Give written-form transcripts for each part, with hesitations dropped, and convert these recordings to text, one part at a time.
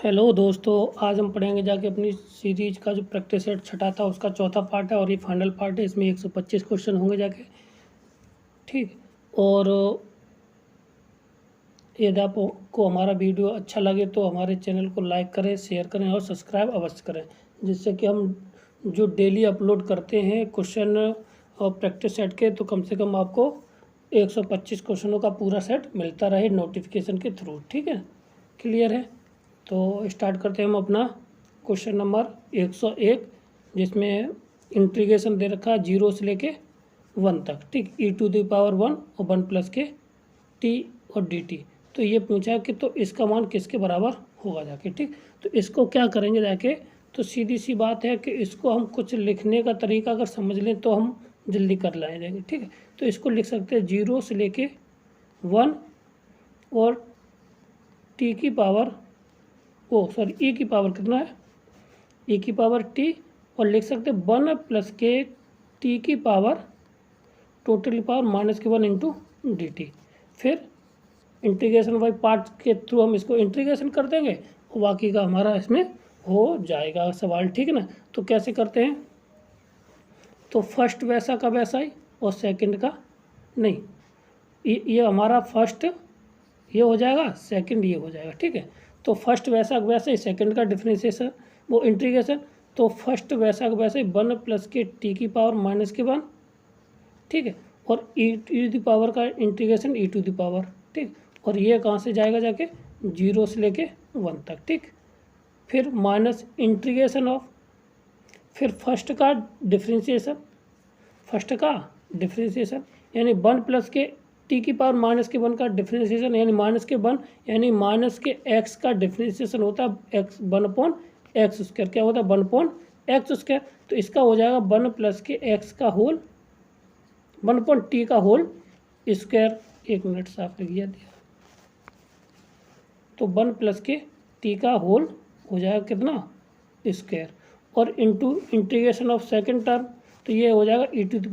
Hello दोस्तों, आज हम पढ़ेंगे जाके अपनी सीरीज का जो प्रैक्टिस सेट छठा था उसका चौथा पार्ट है और ये फाइनल पार्ट है। इसमें 125 क्वेश्चन होंगे जाके, ठीक। और यदि आपको हमारा वीडियो अच्छा लगे तो हमारे चैनल को लाइक करें, शेयर करें और सब्सक्राइब अवश्य करें, जिससे कि हम जो डेली अपलोड करते हैं क्वेश्चन और प्रैक्टिस सेट के, तो कम से कम आपको 125 क्वेश्चनों का पूरा सेट मिलता रहे नोटिफिकेशन के थ्रू, ठीक है। क्लियर है? तो स्टार्ट करते हैं हम अपना क्वेश्चन नंबर 101, जिसमें इंटीग्रेशन दे रखा है 0 से लेके 1 तक, ठीक। e⁻1 और 1 प्लस के t और dt। तो ये पूछा कि तो इसका मान किसके बराबर होगा जाके, ठीक। तो इसको क्या करेंगे जाके, तो सीधी सी बात है कि इसको हम कुछ लिखने का तरीका अगर समझ लें तो हम जल्दी कर लाएंगे, ठीक है। तो इसको लिख सकते हैं 0 से लेके 1 और t की पावर e की पावर कितना है, e की पावर t, और लिख सकते हैं 1 प्लस के t की power total power -1 into dt। फिर इंटीग्रेशन बाई पार्ट के थ्रू हम इसको इंटीग्रेशन कर देंगे और बाकी का हमारा इसमें हो जाएगा सवाल, ठीक है ना। तो कैसे करते हैं, तो फर्स्ट वैसा का वैसा ही और सेकंड का नहीं, ये हमारा फर्स्ट ये हो जाएगा, सेकंड ये हो जाएगा, ठीक है। तो फर्स्ट वैसा वैसे ही, सेकंड का डिफरेंशिएशन वो इंटीग्रेशन, तो फर्स्ट वैसा वैसे ही 1 प्लस के टी की पावर -1, ठीक है। और ई टू द पावर का integration e to the power, ठीक। और ये कहाँ से जाएगा जाके 0 से लेके 1 तक, ठीक। फिर माइनस इंटीग्रेशन ऑफ, फिर फर्स्ट का डिफरेंशिएशन, यानी 1 प्लस के टी की पावर -1 का डिफरेंशिएशन, यानी -1, यानी माइनस के एक्स का डिफरेंशिएशन होता है एक्स 1/x², क्या होता है 1/x²। तो इसका हो जाएगा 1 प्लस के एक्स का होल 1/t का होल स्क्वायर। एक मिनट साफ लिख दिया, तो 1 प्लस के टी का होल हो जाएगा कितना स्क्वायर, और into integration of second term, तो ये हो जाएगा e⁻t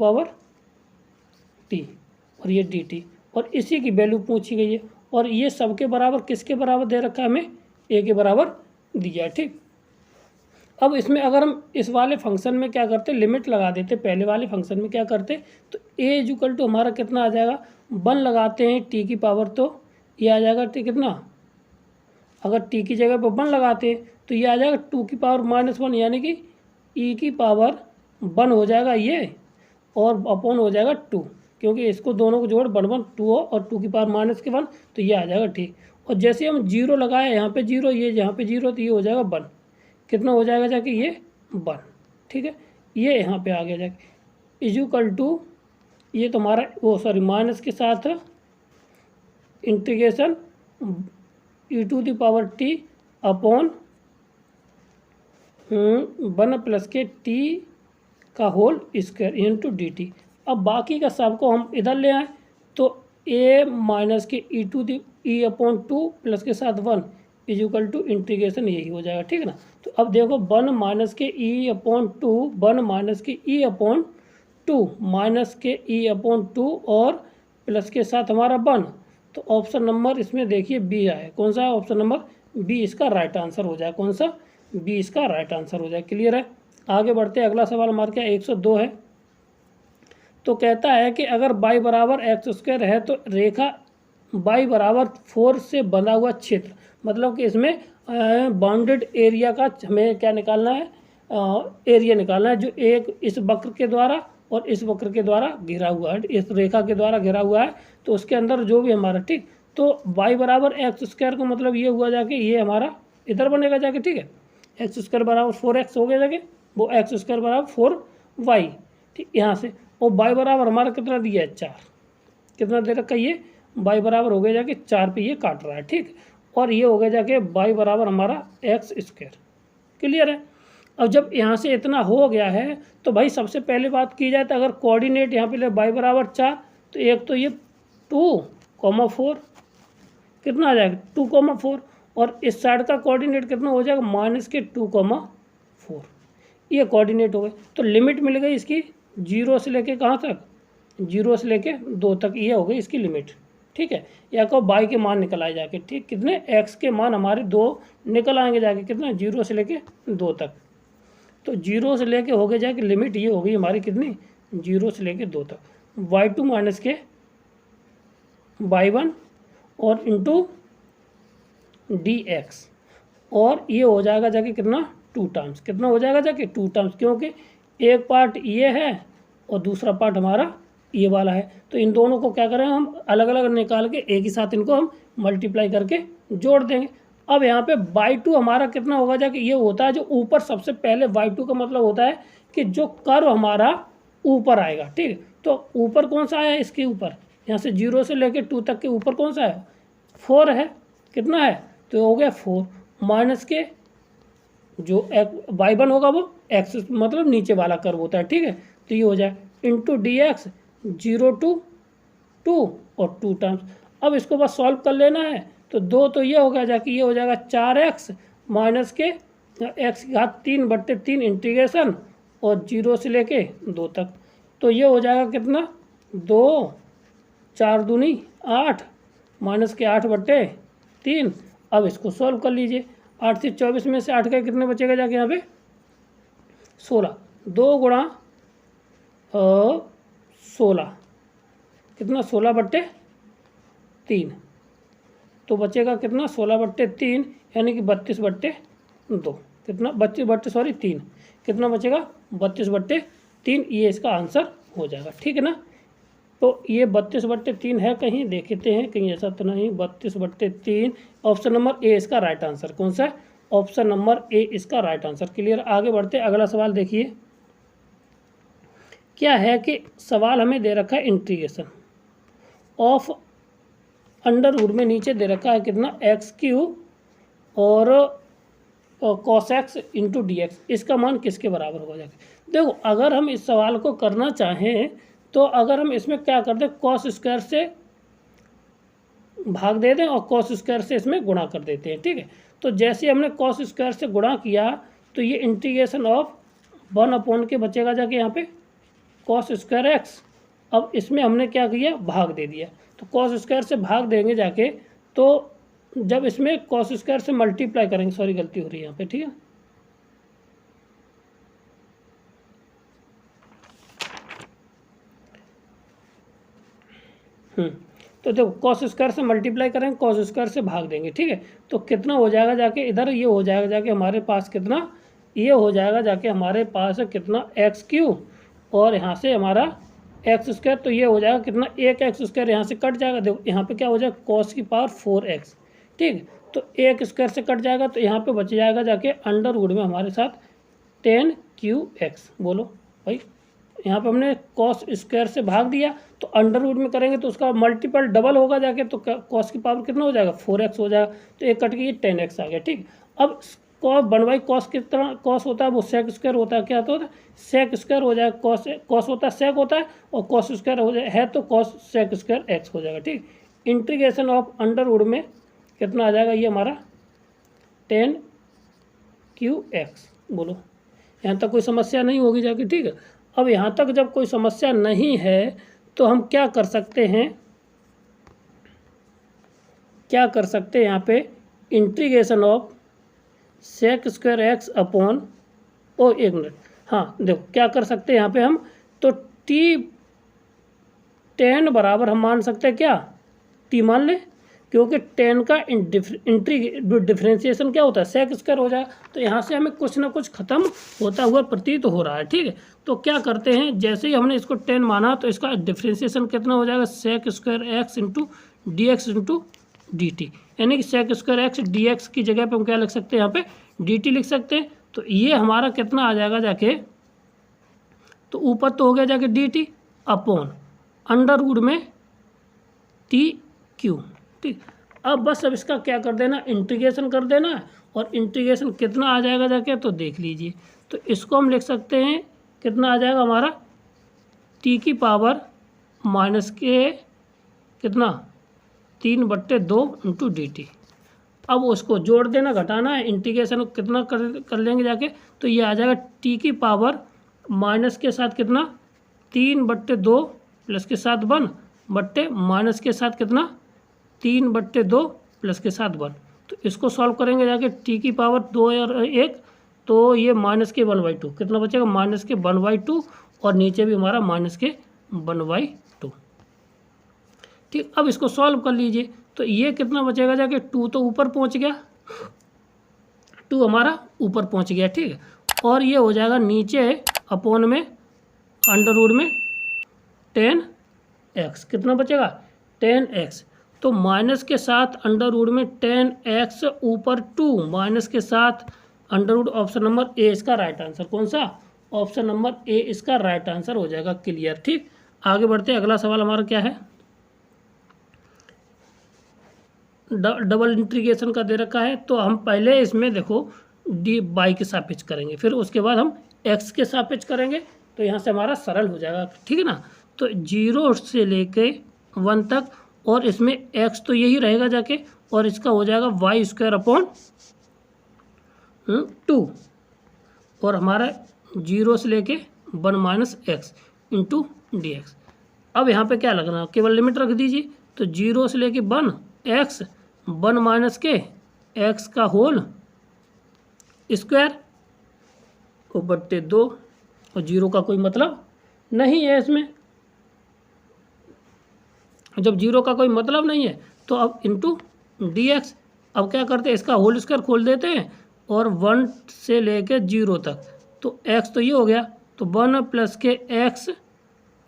और ये dt, और इसी की वैल्यू पूछी गई है। और ये सबके बराबर किसके बराबर दे रखा है, हमें a के बराबर दिया है, ठीक। अब इसमें अगर हम इस वाले फंक्शन में क्या करते, लिमिट लगा देते, पहले वाले फंक्शन में क्या करते, तो a = हमारा कितना आ जाएगा 1 लगाते हैं t की पावर, तो ये आ जाएगा t कितना, अगर t की जगह पर 1 लगाते हैं तो ये आ जाएगा 2 की पावर -1, यानी कि e की पावर 1 हो जाएगा ये, और अपॉन हो जाएगा 2, क्योंकि इसको दोनों को जोड़ 1 1 2 हो और 2 की पावर -1, तो ये आ जाएगा, ठीक। और जैसे हम 0 लगाए यहाँ पे 0, ये यहाँ पे 0, तो ये हो जाएगा 1, कितना हो जाएगा जाके ये 1, ठीक है। ये यहाँ पे आ गया जाके = ये तुम्हारा माइनस के साथ इंटीग्रेशन e⁻t अपॉन 1 प्लस के टी का होल स्क्वायर इंटू dt। अब बाकी का सबको हम इधर ले आए, तो a माइनस के e/2 प्लस के साथ 1 = इंटीग्रेशन यही हो जाएगा, ठीक है ना। तो अब देखो 1 माइनस के e/2, 1 माइनस के e/2 माइनस के e/2 और प्लस के साथ हमारा 1, तो ऑप्शन नंबर इसमें देखिए बी आए, कौन सा है ऑप्शन नंबर बी, इसका राइट आंसर हो जाए, कौन सा बी इसका राइट आंसर हो जाए। क्लियर है? आगे बढ़ते हैं, अगला सवाल हमारे क्या 102 है। तो कहता है कि अगर y बराबर x² है तो रेखा y बराबर 4 से बंधा हुआ क्षेत्र, मतलब कि इसमें बाउंडेड एरिया का हमें क्या निकालना है, एरिया निकालना है, जो एक इस वक्र के द्वारा और इस वक्र के द्वारा घिरा हुआ है, इस रेखा के द्वारा घिरा हुआ है, तो उसके अंदर जो भी हमारा, ठीक। तो y बराबर x² का मतलब ये हुआ जाके, ये हमारा इधर बनेगा जाके, ठीक है। x² बराबर 4x हो गया जाके, वो x² बराबर 4y, ठीक। यहाँ से और y बराबर हमारा कितना दिया है 4, कितना दे रखा है ये y बराबर हो गया जाके 4 पे ये काट रहा है, ठीक। और ये हो गया जाके y बराबर हमारा x²। क्लियर है? अब जब यहाँ से इतना हो गया है तो भाई सबसे पहले बात की जाए तो अगर कोऑर्डिनेट यहाँ पे ले y बराबर 4, तो एक तो ये 2,4 कितना आ जाएगा 2,4, और इस साइड का कोऑर्डिनेट कितना हो जाएगा -2,4, ये कोऑर्डिनेट हो गए। तो लिमिट मिल गई इसकी 0 से लेके कहाँ तक, 0 से लेके 2 तक, ये हो गई इसकी लिमिट, ठीक है, या कहो बाई के मान निकल आए जाके, ठीक, कितने एक्स के मान हमारे 2 निकल आएंगे जाके, कितना 0 से लेके 2 तक। तो 0 से लेके हो गए जाके लिमिट ये हो गई हमारी कितनी, 0 से लेके 2 तक, y2 माइनस के y1 और इंटू dx, और ये हो जाएगा जाके कितना 2 टाइम्स, कितना हो जाएगा जाके 2 टाइम्स, क्योंकि एक पार्ट ये है और दूसरा पार्ट हमारा ये वाला है। तो इन दोनों को क्या करें हम अलग अलग निकाल के एक ही साथ इनको हम मल्टीप्लाई करके जोड़ देंगे। अब यहाँ पे y2 हमारा कितना होगा जाके, ये होता है जो ऊपर सबसे पहले y2 का मतलब होता है कि जो कर्व हमारा ऊपर आएगा, ठीक। तो ऊपर कौन सा आया, इसके ऊपर यहाँ से 0 से लेके 2 तक के ऊपर कौन सा है, 4 है, कितना है, तो हो गया 4 माइनस के जो y1 होगा वो x मतलब नीचे वाला कर्व होता है, ठीक है। तो ये हो जाए इंटू dx 0 to 2 और 2 टाइम्स। अब इसको बस सॉल्व कर लेना है, तो 2 तो ये हो गया जाके, ये हो जाएगा 4x माइनस के x की घात 3/3 इंटीग्रेशन और 0 से लेके 2 तक। तो ये हो जाएगा कितना 2 4 दूनी 8 माइनस के 8/3। अब इसको सॉल्व कर लीजिए, 8 से 24 में से 8 का कितने बचेगा जाके यहाँ पे 16, 2 गुणा 16 कितना 16/3, तो बचेगा कितना 16/3 यानी कि 32/2, कितना 3 कितना बचेगा 32/3, ये इसका आंसर हो जाएगा, ठीक है ना। तो ये 32/3 है, कहीं देखते हैं कहीं ऐसा तो नहीं, 32/3 ऑप्शन नंबर ए इसका राइट आंसर, कौन सा है, ऑप्शन नंबर ए इसका राइट आंसर। क्लियर, आगे बढ़ते अगला सवाल देखिए क्या है कि सवाल हमें दे रखा है इंटीग्रेशन ऑफ अंडर रूट में नीचे दे रखा है कितना x³ और cos x इंटू dx, इसका मान किसके बराबर होगा जाके। देखो अगर हम इस सवाल को करना चाहें तो अगर हम इसमें क्या कर दें, cos स्क्वायर से भाग दे दें और cos स्क्वायर से इसमें गुणा कर देते हैं, ठीक है। तो जैसे हमने cos स्क्वायर से गुणा किया तो ये इंटीग्रेशन ऑफ 1 के बचेगा जाके यहाँ पे cos स्क्वायर x। अब इसमें हमने क्या किया, भाग दे दिया, तो cos स्क्वायर से भाग देंगे जाके, तो जब इसमें cos स्क्वायर से मल्टीप्लाई करेंगे, सॉरी गलती हो रही है यहाँ पे, ठीक है, तो देखो cos स्क्वायर से मल्टीप्लाई करेंगे, cos स्क्वायर से भाग देंगे, ठीक है। तो कितना हो जाएगा जाके इधर, ये हो जाएगा जाके हमारे पास कितना, ये हो जाएगा जाके हमारे पास कितना x³ और यहाँ से हमारा x², तो ये हो जाएगा कितना, एक x² यहाँ से कट जाएगा, देखो यहाँ पे क्या हो जाएगा cos की पावर 4x, ठीक। तो एक स्क्वायर से कट जाएगा तो यहाँ पे बच जाएगा जाके अंडर रूट में हमारे साथ 10qx। बोलो भाई, यहाँ पे हमने cos स्क्वायर से भाग दिया तो अंडर रूट में करेंगे तो उसका मल्टीपल डबल होगा जाके, तो cos की पावर कितना हो जाएगा 4x हो जाएगा, तो एक कट के ये 10x आ गया, ठीक। अब cos कितना cos होता है वो sec स्क्वायर होता है, क्या होता है sec स्क्वायर हो जाएगा, cos होता है sec होता है और cos स्क्वायर हो जाए है तो cos sec स्क्वायर x हो जाएगा, ठीक। इंटीग्रेशन ऑफ अंडर रूट में कितना आ जाएगा, ये हमारा 10qx। बोलो यहाँ तक कोई समस्या नहीं होगी जाके, ठीक है। अब यहाँ तक जब कोई समस्या नहीं है तो हम क्या कर सकते हैं, यहाँ पे integration of sec square x upon, ओ एक मिनट, हाँ देखो क्या कर सकते हैं यहाँ पे हम, तो tan बराबर हम मान सकते हैं क्या, t मान ले, क्योंकि tan का डिफ्रेंशिएशन क्या होता है sec स्क्वायर हो जाएगा, तो यहाँ से हमें कुछ ना कुछ खत्म होता हुआ प्रतीत हो रहा है, ठीक है। तो क्या करते हैं, जैसे ही हमने इसको 10 माना तो इसका डिफ्रेंशिएशन कितना हो जाएगा, sec square x into dx into dt, यानी कि sec स्क्वायर x dx की जगह पे हम क्या लिख सकते हैं, यहाँ पे dt लिख सकते हैं। तो ये हमारा कितना आ जाएगा जाके, तो ऊपर तो हो गया जाके dt अपॉन अंडर रूट में tq, ठीक। अब बस अब इसका क्या कर देना, इंटीग्रेशन कर देना है, और इंटीग्रेशन कितना आ जाएगा जाके तो देख लीजिए, तो इसको हम लिख सकते हैं कितना आ जाएगा हमारा t की पावर माइनस के कितना 3/2 इंटू dt। अब उसको जोड़ देना, घटाना है, इंटीग्रेशन कितना कर लेंगे जाके, तो ये आ जाएगा t की पावर माइनस के साथ कितना 3/2 प्लस के साथ 1 बट्टे माइनस के साथ कितना 3/2 प्लस के साथ 1। तो इसको सॉल्व करेंगे जाके t की पावर 2 और 1, तो ये -1/2 कितना बचेगा, -1/2 और नीचे भी हमारा -1/2। ठीक, अब इसको सॉल्व कर लीजिए तो ये कितना बचेगा जाके, 2 तो ऊपर पहुंच गया, 2 हमारा ऊपर पहुंच गया। ठीक है, और ये हो जाएगा नीचे अपॉन में अंडर रूट में 10x, कितना बचेगा 10x। तो माइनस के साथ अंडर रूट में 10x ऊपर 2 माइनस के साथ under root, option number A इसका राइट आंसर। कौन सा, ऑप्शन नंबर ए इसका राइट आंसर हो जाएगा। क्लियर। ठीक, आगे बढ़ते हैं। अगला सवाल हमारा क्या है, डबल इंटीग्रेशन का दे रखा है। तो हम पहले इसमें देखो डी बाई के सापेक्ष करेंगे, फिर उसके बाद हम एक्स के सापेक्ष करेंगे, तो यहाँ से हमारा सरल हो जाएगा। ठीक है ना। तो 0 से लेके 1 तक, और इसमें x तो यही रहेगा जाके, और इसका हो जाएगा y² अपॉन 2, और हमारा 0 से लेके 1 minus x into d x. अब यहाँ पे क्या लगना, केवल लिमिट रख दीजिए। तो 0 से लेके 1 x 1 माइनस के x का होल स्क्वायर और बट्टे 2, और 0 का कोई मतलब नहीं है इसमें। जब 0 का कोई मतलब नहीं है तो अब इंटू डी एक्स। अब क्या करते हैं, इसका होल स्क्वायर खोल देते हैं और 1 से लेके 0 तक, तो x तो ये हो गया, तो 1 प्लस के x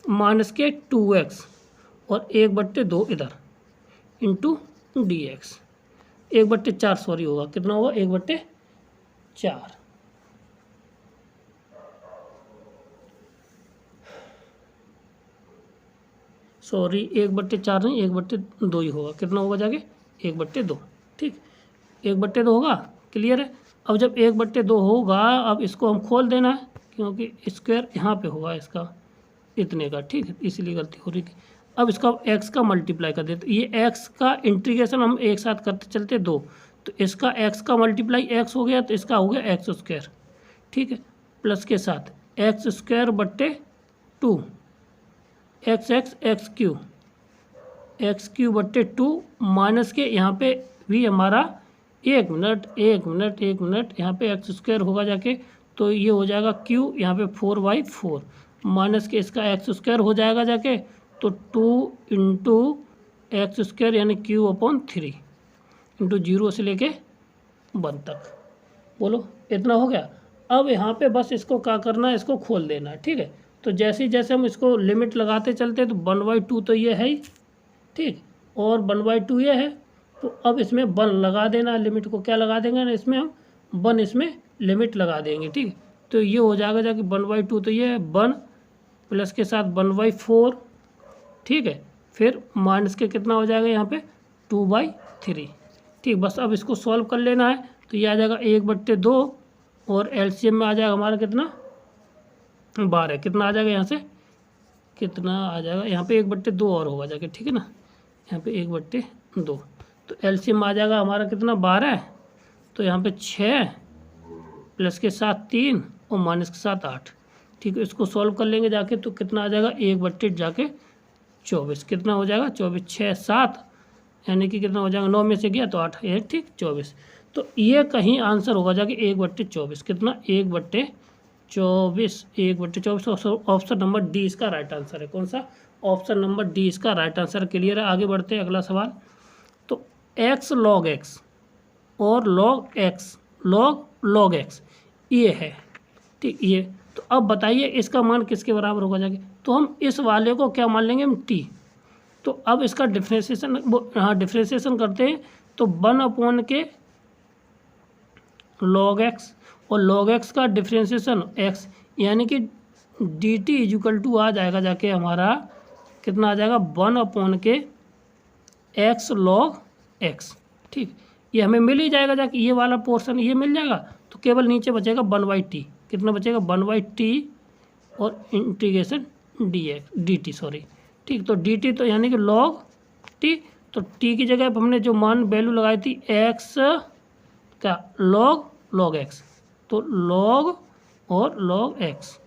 माइनस के 2x और 1/2 इधर इंटू डी एक्स। 1/4 सॉरी होगा, कितना होगा 1/4, सॉरी 1/4 नहीं 1/2 ही होगा। कितना होगा जाके 1/2। ठीक, 1/2 होगा। क्लियर है। अब जब 1/2 होगा, अब इसको हम खोल देना है, क्योंकि स्क्वायर यहाँ पे होगा इसका इतने का। ठीक है, इसलिए गलती हो रही थी। अब इसका x का मल्टीप्लाई कर देते, ये x का इंटीग्रेशन हम एक साथ करते चलते 2, तो इसका x का मल्टीप्लाई x हो गया, तो इसका हो गया x²। ठीक है, प्लस के साथ x²/2 x³ माइनस के यहाँ पे भी हमारा 1 मिनट यहाँ पे x² होगा जाके, तो ये हो जाएगा q, यहाँ पे 4/4 माइनस के इसका x² हो जाएगा जाके, तो 2 इंटू x² यानी q/3 इंटू 0 से लेके 1 तक। बोलो इतना हो गया। अब यहाँ पे बस इसको क्या करना है, इसको खोल देना है। ठीक है, तो जैसे जैसे हम इसको लिमिट लगाते चलते हैं, तो 1/2 तो ये है ही, ठीक, और 1/2 ये है, तो अब इसमें 1 लगा देना। लिमिट को क्या लगा देंगे ना, इसमें हम 1 इसमें लिमिट लगा देंगे। ठीक, तो ये हो जाएगा जाके 1/2 तो ये है 1 प्लस के साथ 1/4। ठीक है, फिर माइनस के कितना हो जाएगा यहाँ पे 2/3। ठीक, बस अब इसको सॉल्व कर लेना है, तो ये आ जाएगा 1/2 और एलसीएम में आ जाएगा हमारा कितना 12। कितना आ जाएगा यहाँ से, कितना आ जाएगा यहाँ पे 1/2 और होगा जाके। ठीक है ना, यहाँ पे 1/2, तो एलसीएम आ जाएगा हमारा कितना 12, तो यहाँ पे 6 प्लस के साथ 3 और माइनस के साथ 8। ठीक है, इसको सॉल्व कर लेंगे जाके, तो कितना आ जाएगा 1/8 जाके 24। कितना हो जाएगा 24, 6 7 यानी कि कितना हो जाएगा, 9 में से गया तो 8 1, ठीक 24। तो ये कहीं आंसर होगा जाके 1/24। कितना 1/24 ऑप्शन नंबर डी इसका राइट आंसर है। कौन सा, ऑप्शन नंबर डी इसका राइट आंसर। क्लियर है। आगे बढ़ते हैं अगला सवाल। तो x log x और log x ये है, ठीक, ये। तो अब बताइए इसका मान किसके बराबर होगा जाके, तो हम इस वाले को क्या मान लेंगे हम t। तो अब इसका डिफ्रेंशिएशन करते हैं, तो 1 के log x और log x का डिफ्रेंशिएशन x, यानी कि dt = आ जाएगा जाके हमारा कितना आ जाएगा 1 के x log x। ठीक, ये हमें मिल ही जाएगा जाके, ये वाला पोर्शन ये मिल जाएगा, तो केवल नीचे बचेगा 1/t। कितना बचेगा 1/t और इंटीग्रेशन dt सॉरी। ठीक, तो dt तो यानी कि log t, तो t की जगह पर हमने जो मान वैल्यू लगाई थी x का log x, तो log और log x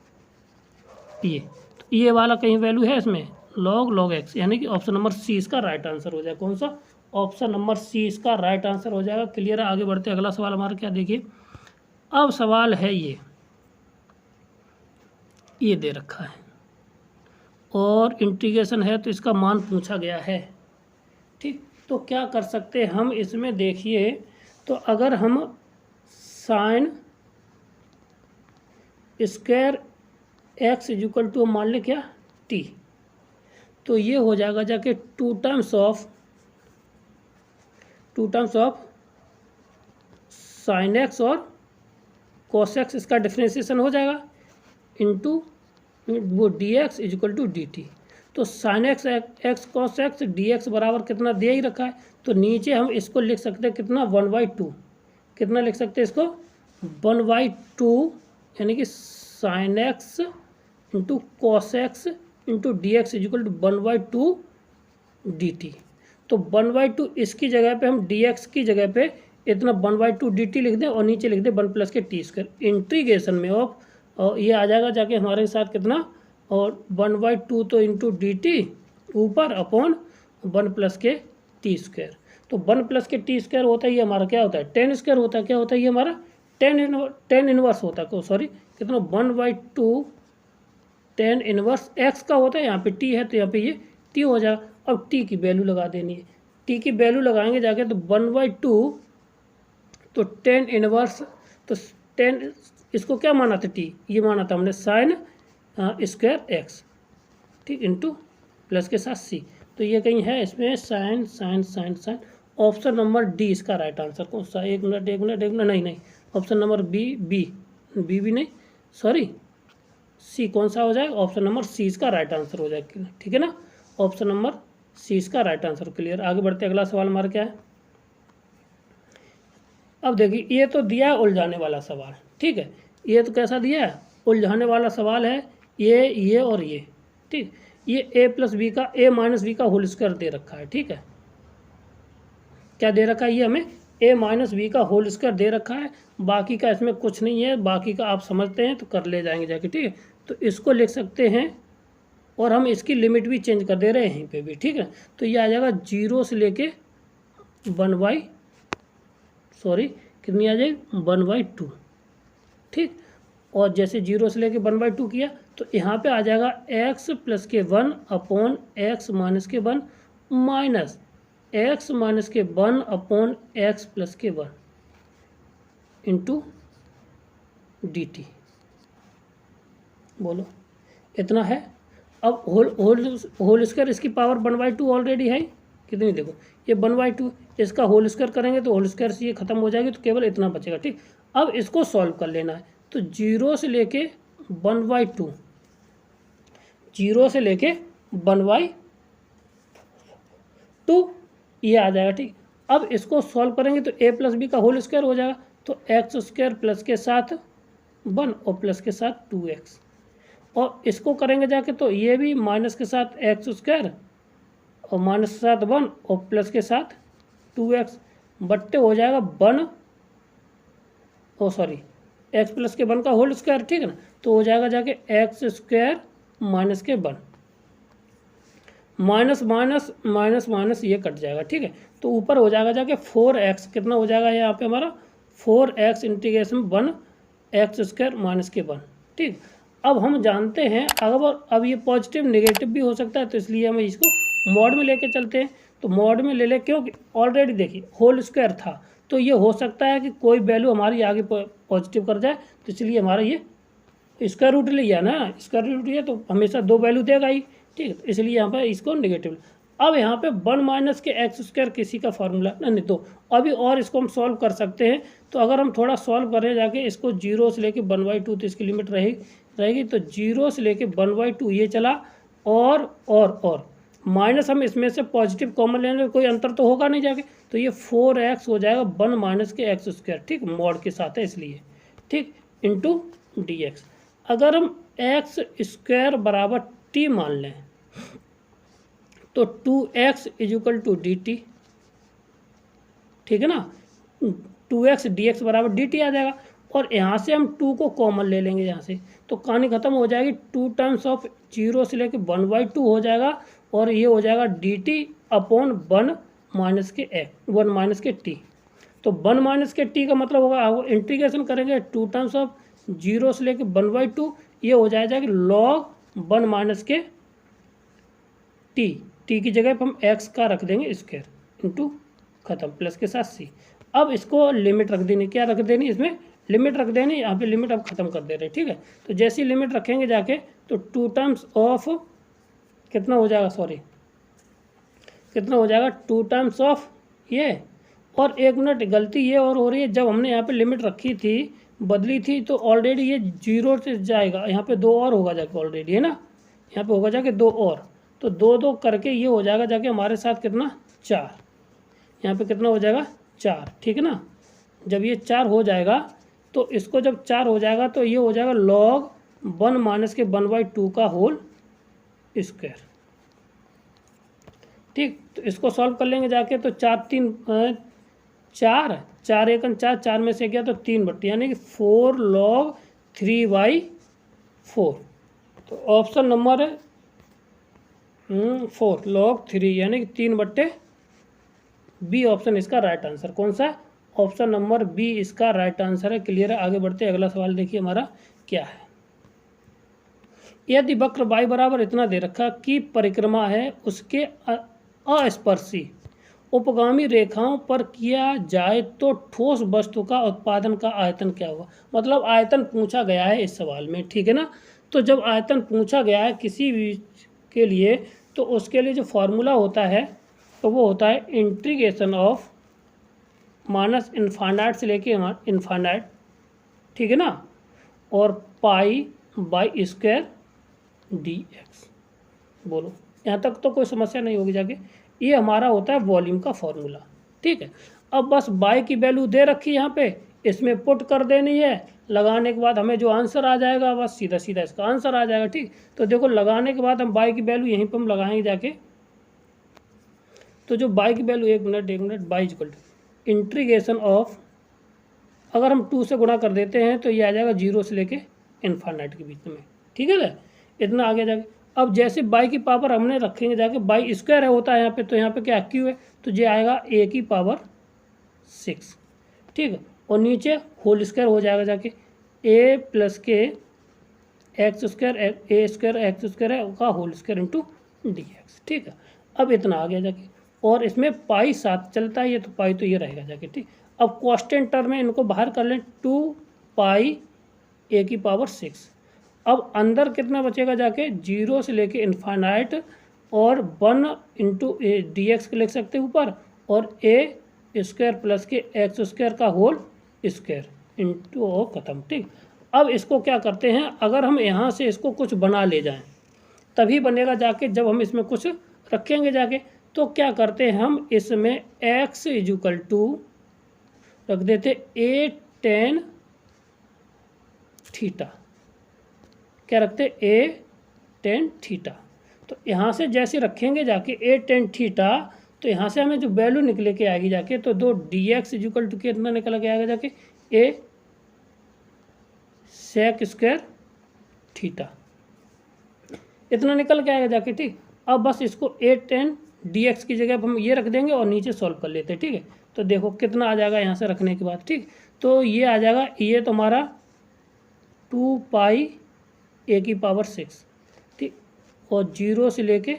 ये वाला कहीं वैल्यू है इसमें log x, यानी कि ऑप्शन नंबर सी इसका राइट आंसर हो जाए। कौन सा, ऑप्शन नंबर सी इसका राइट आंसर हो जाएगा। क्लियर है, आगे बढ़ते हैं। अगला सवाल हमारा क्या, देखिए अब सवाल है ये दे रखा है और इंटीग्रेशन है तो इसका मान पूछा गया है। ठीक, तो क्या कर सकते हैं हम इसमें, देखिए तो अगर हम sine square x equal to मान लें क्या टी, तो ये हो जाएगा जाके two times of sine x और कॉस एक्स, इसका डिफ्रेंसिएशन हो जाएगा इनटू वो d x equal to d t. तो sine x cos x d x बराबर कितना दे ही रखा है, तो नीचे हम इसको लिख सकते हैं कितना 1/2, कितना लिख सकते हैं इसको 1/2, यानी कि sine x into cos x into d x equal to 1/2 d t. तो 1/2 इसकी जगह पे हम डी एक्स की जगह पे इतना 1/2 डी टी लिख दें और नीचे लिख दें 1 प्लस के टी स्क्वायर इंटीग्रेशन में ऑफ, और ये आ जाएगा जाके हमारे साथ कितना, और 1/2 तो इंटू डी टी ऊपर अपॉन 1 प्लस के टी स्क्वायर। तो 1 प्लस के टी स्क्वायर होता है ये हमारा क्या होता है 10 स्क्वायर होता है, क्या होता है ये हमारा 10 इनवर्स होता है, सॉरी कितना 1/2 10 इनवर्स एक्स का होता है, यहाँ पे टी है तो यहाँ पे ये टी हो जाएगा। अब टी की वैल्यू लगा देनी है, टी की वैल्यू लगाएंगे जाके तो 1/2 तो 10 इनवर्स, तो 10 इसको क्या माना था टी, ये माना था हमने साइन स्क्वायर एक्स, ठीक इंटू प्लस के साथ सी। तो ये कहीं है इसमें sine sine sine sine, option number D इसका राइट आंसर। कौन सा, एक मिनट नहीं, ऑप्शन नंबर बी भी नहीं, सॉरी सी कौन सा हो जाएगा, ऑप्शन नंबर सी इसका राइट आंसर हो जाएगा। ठीक है ना, ऑप्शन नंबर सी इसका राइट आंसर। क्लियर, आगे बढ़ते अगला सवाल हमारा क्या है। अब देखिए ये तो दिया है उलझाने वाला सवाल, ठीक है, ये तो कैसा दिया है उलझाने वाला सवाल है, ये और ये, ठीक, ये ए प्लस बी का ए माइनस बी का होल स्क्वायर दे रखा है। ठीक है, क्या दे रखा है, ये हमें ए माइनस बी का होल स्क्वायर दे रखा है, बाकी का इसमें कुछ नहीं है, बाकी का आप समझते हैं तो कर ले जाएंगे जाके। ठीक है, तो इसको लिख सकते हैं और हम इसकी लिमिट भी चेंज कर दे रहे हैं यहीं पे भी। ठीक है, तो ये आ जाएगा 0 से लेके 1/, सॉरी कितनी आ जाएगी 1/2। ठीक, और जैसे 0 से लेके 1/2 किया तो यहाँ पे आ जाएगा x प्लस के 1 अपॉन एक्स माइनस के 1 माइनस एक्स माइनस के 1 अपॉन एक्स प्लस के 1 इंटू डी टी। बोलो इतना है। अब होल स्क्वायर इसकी पावर 1/2 ऑलरेडी है, कितनी देखो ये 1/2, इसका होल स्क्वायर करेंगे तो होल स्क्वायर से ये खत्म हो जाएगी, तो केवल इतना बचेगा। ठीक, अब इसको सॉल्व कर लेना है, तो 0 से लेके 1/2, 0 से लेके 1/2 ये आ जाएगा। ठीक, अब इसको सॉल्व करेंगे तो ए प्लस बी का होल स्क्वायर हो जाएगा, तो एक्स स्क्वायर प्लस के साथ 1 और प्लस के साथ 2x, और इसको करेंगे जाके तो ये भी माइनस के साथ एक्स स्क्वायर और माइनस के साथ 1 और प्लस के साथ 2x बट्टे हो जाएगा 1, ओ सॉरी एक्स प्लस के 1 का होल स्क्वायर। ठीक है ना, तो हो जाएगा जाके एक्स स्क्वायर माइनस के 1, माइनस माइनस माइनस माइनस ये कट जाएगा। ठीक है, तो ऊपर हो जाएगा जाके 4x, कितना हो जाएगा यहाँ पे हमारा 4x integration 1 x square minus के 1। ठीक, अब हम जानते हैं अब ये पॉजिटिव नेगेटिव भी हो सकता है, तो इसलिए हम इसको मॉड में लेके चलते हैं। तो मॉड में ले क्योंकि ऑलरेडी देखिए होल स्क्वायर था, तो ये हो सकता है कि कोई वैल्यू हमारी आगे पॉजिटिव कर जाए, तो इसलिए हमारा ये स्क्वायर रूट लिया ना, स्क्वायर रूट लिया तो हमेशा 2 वैल्यू देगा ही। ठीक है, तो इसलिए यहाँ पर इसको नेगेटिव। अब यहाँ पे 1 माइनस के एक्स स्क्वायर किसी का फार्मूला नहीं, तो अभी और इसको हम सॉल्व कर सकते हैं। तो अगर हम थोड़ा सॉल्व करें जाके इसको 0 से लेके 1/2, तो इसकी लिमिट रहेगी, तो 0 से लेके 1/2 ये चला, और माइनस हम इसमें से पॉजिटिव कॉमन लेने, कोई अंतर तो होगा नहीं जाके, तो ये 4x हो जाएगा 1 माइनस के एक्स स्क्वायर। ठीक, मॉड के साथ है इसलिए। ठीक, इंटू dx। अगर हम एक्स स्क्वायर बराबर t मान लें तो 2x equal to d T. ठीक है ना, 2x dx बराबर dt आ जाएगा, और यहाँ से हम 2 को कॉमन ले लेंगे यहाँ से, तो कहानी खत्म हो जाएगी। 2 टाइम्स ऑफ 0 से लेके 1/2 हो जाएगा, और ये हो जाएगा dt upon 1 minus k one minus के टी। तो 1 माइनस के टी का मतलब होगा आपको इंटीग्रेशन करेंगे 2 टाइम्स ऑफ 0 से लेके 1/2, ये हो जाएगा कि log 1 माइनस के टी की जगह पर हम x का रख देंगे स्क्वायर इंटू खत्म प्लस के साथ c। अब इसको लिमिट रख देनी, क्या रख देनी, इसमें लिमिट रख देनी, यहाँ पे लिमिट अब खत्म कर दे रहे, ठीक है। तो जैसी लिमिट रखेंगे जाके तो 2 टाइम्स ऑफ कितना हो जाएगा, सॉरी कितना हो जाएगा 2 टाइम्स ऑफ ये, और 1 मिनट गलती ये और हो रही है, जब हमने यहाँ पे लिमिट रखी थी बदली थी तो ऑलरेडी ये 0 से जाएगा, यहाँ पे 2 और होगा जाके ऑलरेडी, है ना, यहाँ पे होगा जाके 2 और, तो 2 करके ये हो जाएगा जाके हमारे साथ कितना 4, यहाँ पे कितना हो जाएगा 4, ठीक है ना। जब ये 4 हो जाएगा तो इसको जब 4 हो जाएगा तो ये हो जाएगा log 1 माइनस के 1/2 का होल स्क्वायर, ठीक। तो इसको सॉल्व कर लेंगे जाके तो 4 1 4 में से गया तो 3 बट्टे, यानी कि 4 log 3/4। तो ऑप्शन नंबर 4 log 3 यानी कि 3/, बी ऑप्शन इसका राइट आंसर। कौन सा, ऑप्शन नंबर बी इसका राइट आंसर है। क्लियर है, आगे बढ़ते अगला सवाल देखिए हमारा क्या है। यदि वक्र y बराबर इतना दे रखा की परिक्रमा है, उसके अस्पर्शी उपगामी रेखाओं पर किया जाए तो ठोस वस्तु का उत्पादन का आयतन क्या होगा। मतलब आयतन पूछा गया है इस सवाल में, ठीक है ना। तो जब आयतन पूछा गया है किसी भी के लिए तो उसके लिए जो फॉर्मूला होता है तो वो होता है इंटीग्रेशन ऑफ माइनस इनफाइनाइट से लेके इनफाइनाइट, ठीक है ना, और पाई बाई स्क्वायर dx। बोलो यहाँ तक तो कोई समस्या नहीं होगी जाके। ये हमारा होता है वॉल्यूम का फॉर्मूला, ठीक है। अब बस बाई की वैल्यू दे रखी यहाँ पे, इसमें पुट कर देनी है, लगाने के बाद हमें जो आंसर आ जाएगा बस सीधा सीधा इसका आंसर आ जाएगा, ठीक। तो देखो लगाने के बाद हम बाई की वैल्यू यहीं पर हम लगाएंगे जाके, तो जो बाई की value 1 minute y equal to integration of, अगर हम 2 से गुणा कर देते हैं तो ये आ जाएगा 0 से लेके इनफाइनाइट के बीच में, ठीक है ना, इतना आगे जाके। अब जैसे बाई की पावर हमने रखेंगे जाके, बाई स्क्वायर है होता है यहाँ पे, तो यहाँ पे क्या क्यू है, तो ये आएगा a की पावर 6, ठीक है, और नीचे होल स्क्वायर हो जाएगा जाके a प्लस के एक्स स्क्वायर ए स्क्वायर एक्स स्क्वायर है का होल स्क्वायर इंटू dx, ठीक है। अब इतना आ गया जाके, और इसमें पाई साथ चलता है, ये तो पाई तो ये रहेगा जाके, ठीक। अब कांस्टेंट टर्म में इनको बाहर कर लें, 2 पाई a की पावर 6। अब अंदर कितना बचेगा जाके 0 से लेके इनफाइनाइट, और 1 इंटू dx के लिख सकते हैं ऊपर, और a स्क्वायर प्लस के एक्स स्क्वायर का होल स्क्वायर इंटू और ख़त्म, ठीक। अब इसको क्या करते हैं, अगर हम यहाँ से इसको कुछ बना ले जाएं तभी बनेगा जाके, जब हम इसमें कुछ रखेंगे जाके तो क्या करते हैं हम इसमें x इजुकल टू रख देते a tan थीटा, क्या रखते a tan थीटा। तो यहाँ से जैसे रखेंगे जाके a tan थीटा, तो यहाँ से हमें जो वैल्यू निकले के आएगी जाके, तो 2 dx इजुकल टू कितना निकल के आएगा जाके a sec स्क्वायर थीटा, इतना निकल के आएगा जाके, ठीक। अब बस इसको a tan dx की जगह पर हम ये रख देंगे और नीचे सॉल्व कर लेते हैं, ठीक है। तो देखो कितना आ जाएगा यहाँ से रखने के बाद, ठीक। तो ये आ जाएगा, ये तो हमारा 2 पाई a की पावर 6, ठीक, और 0 से लेके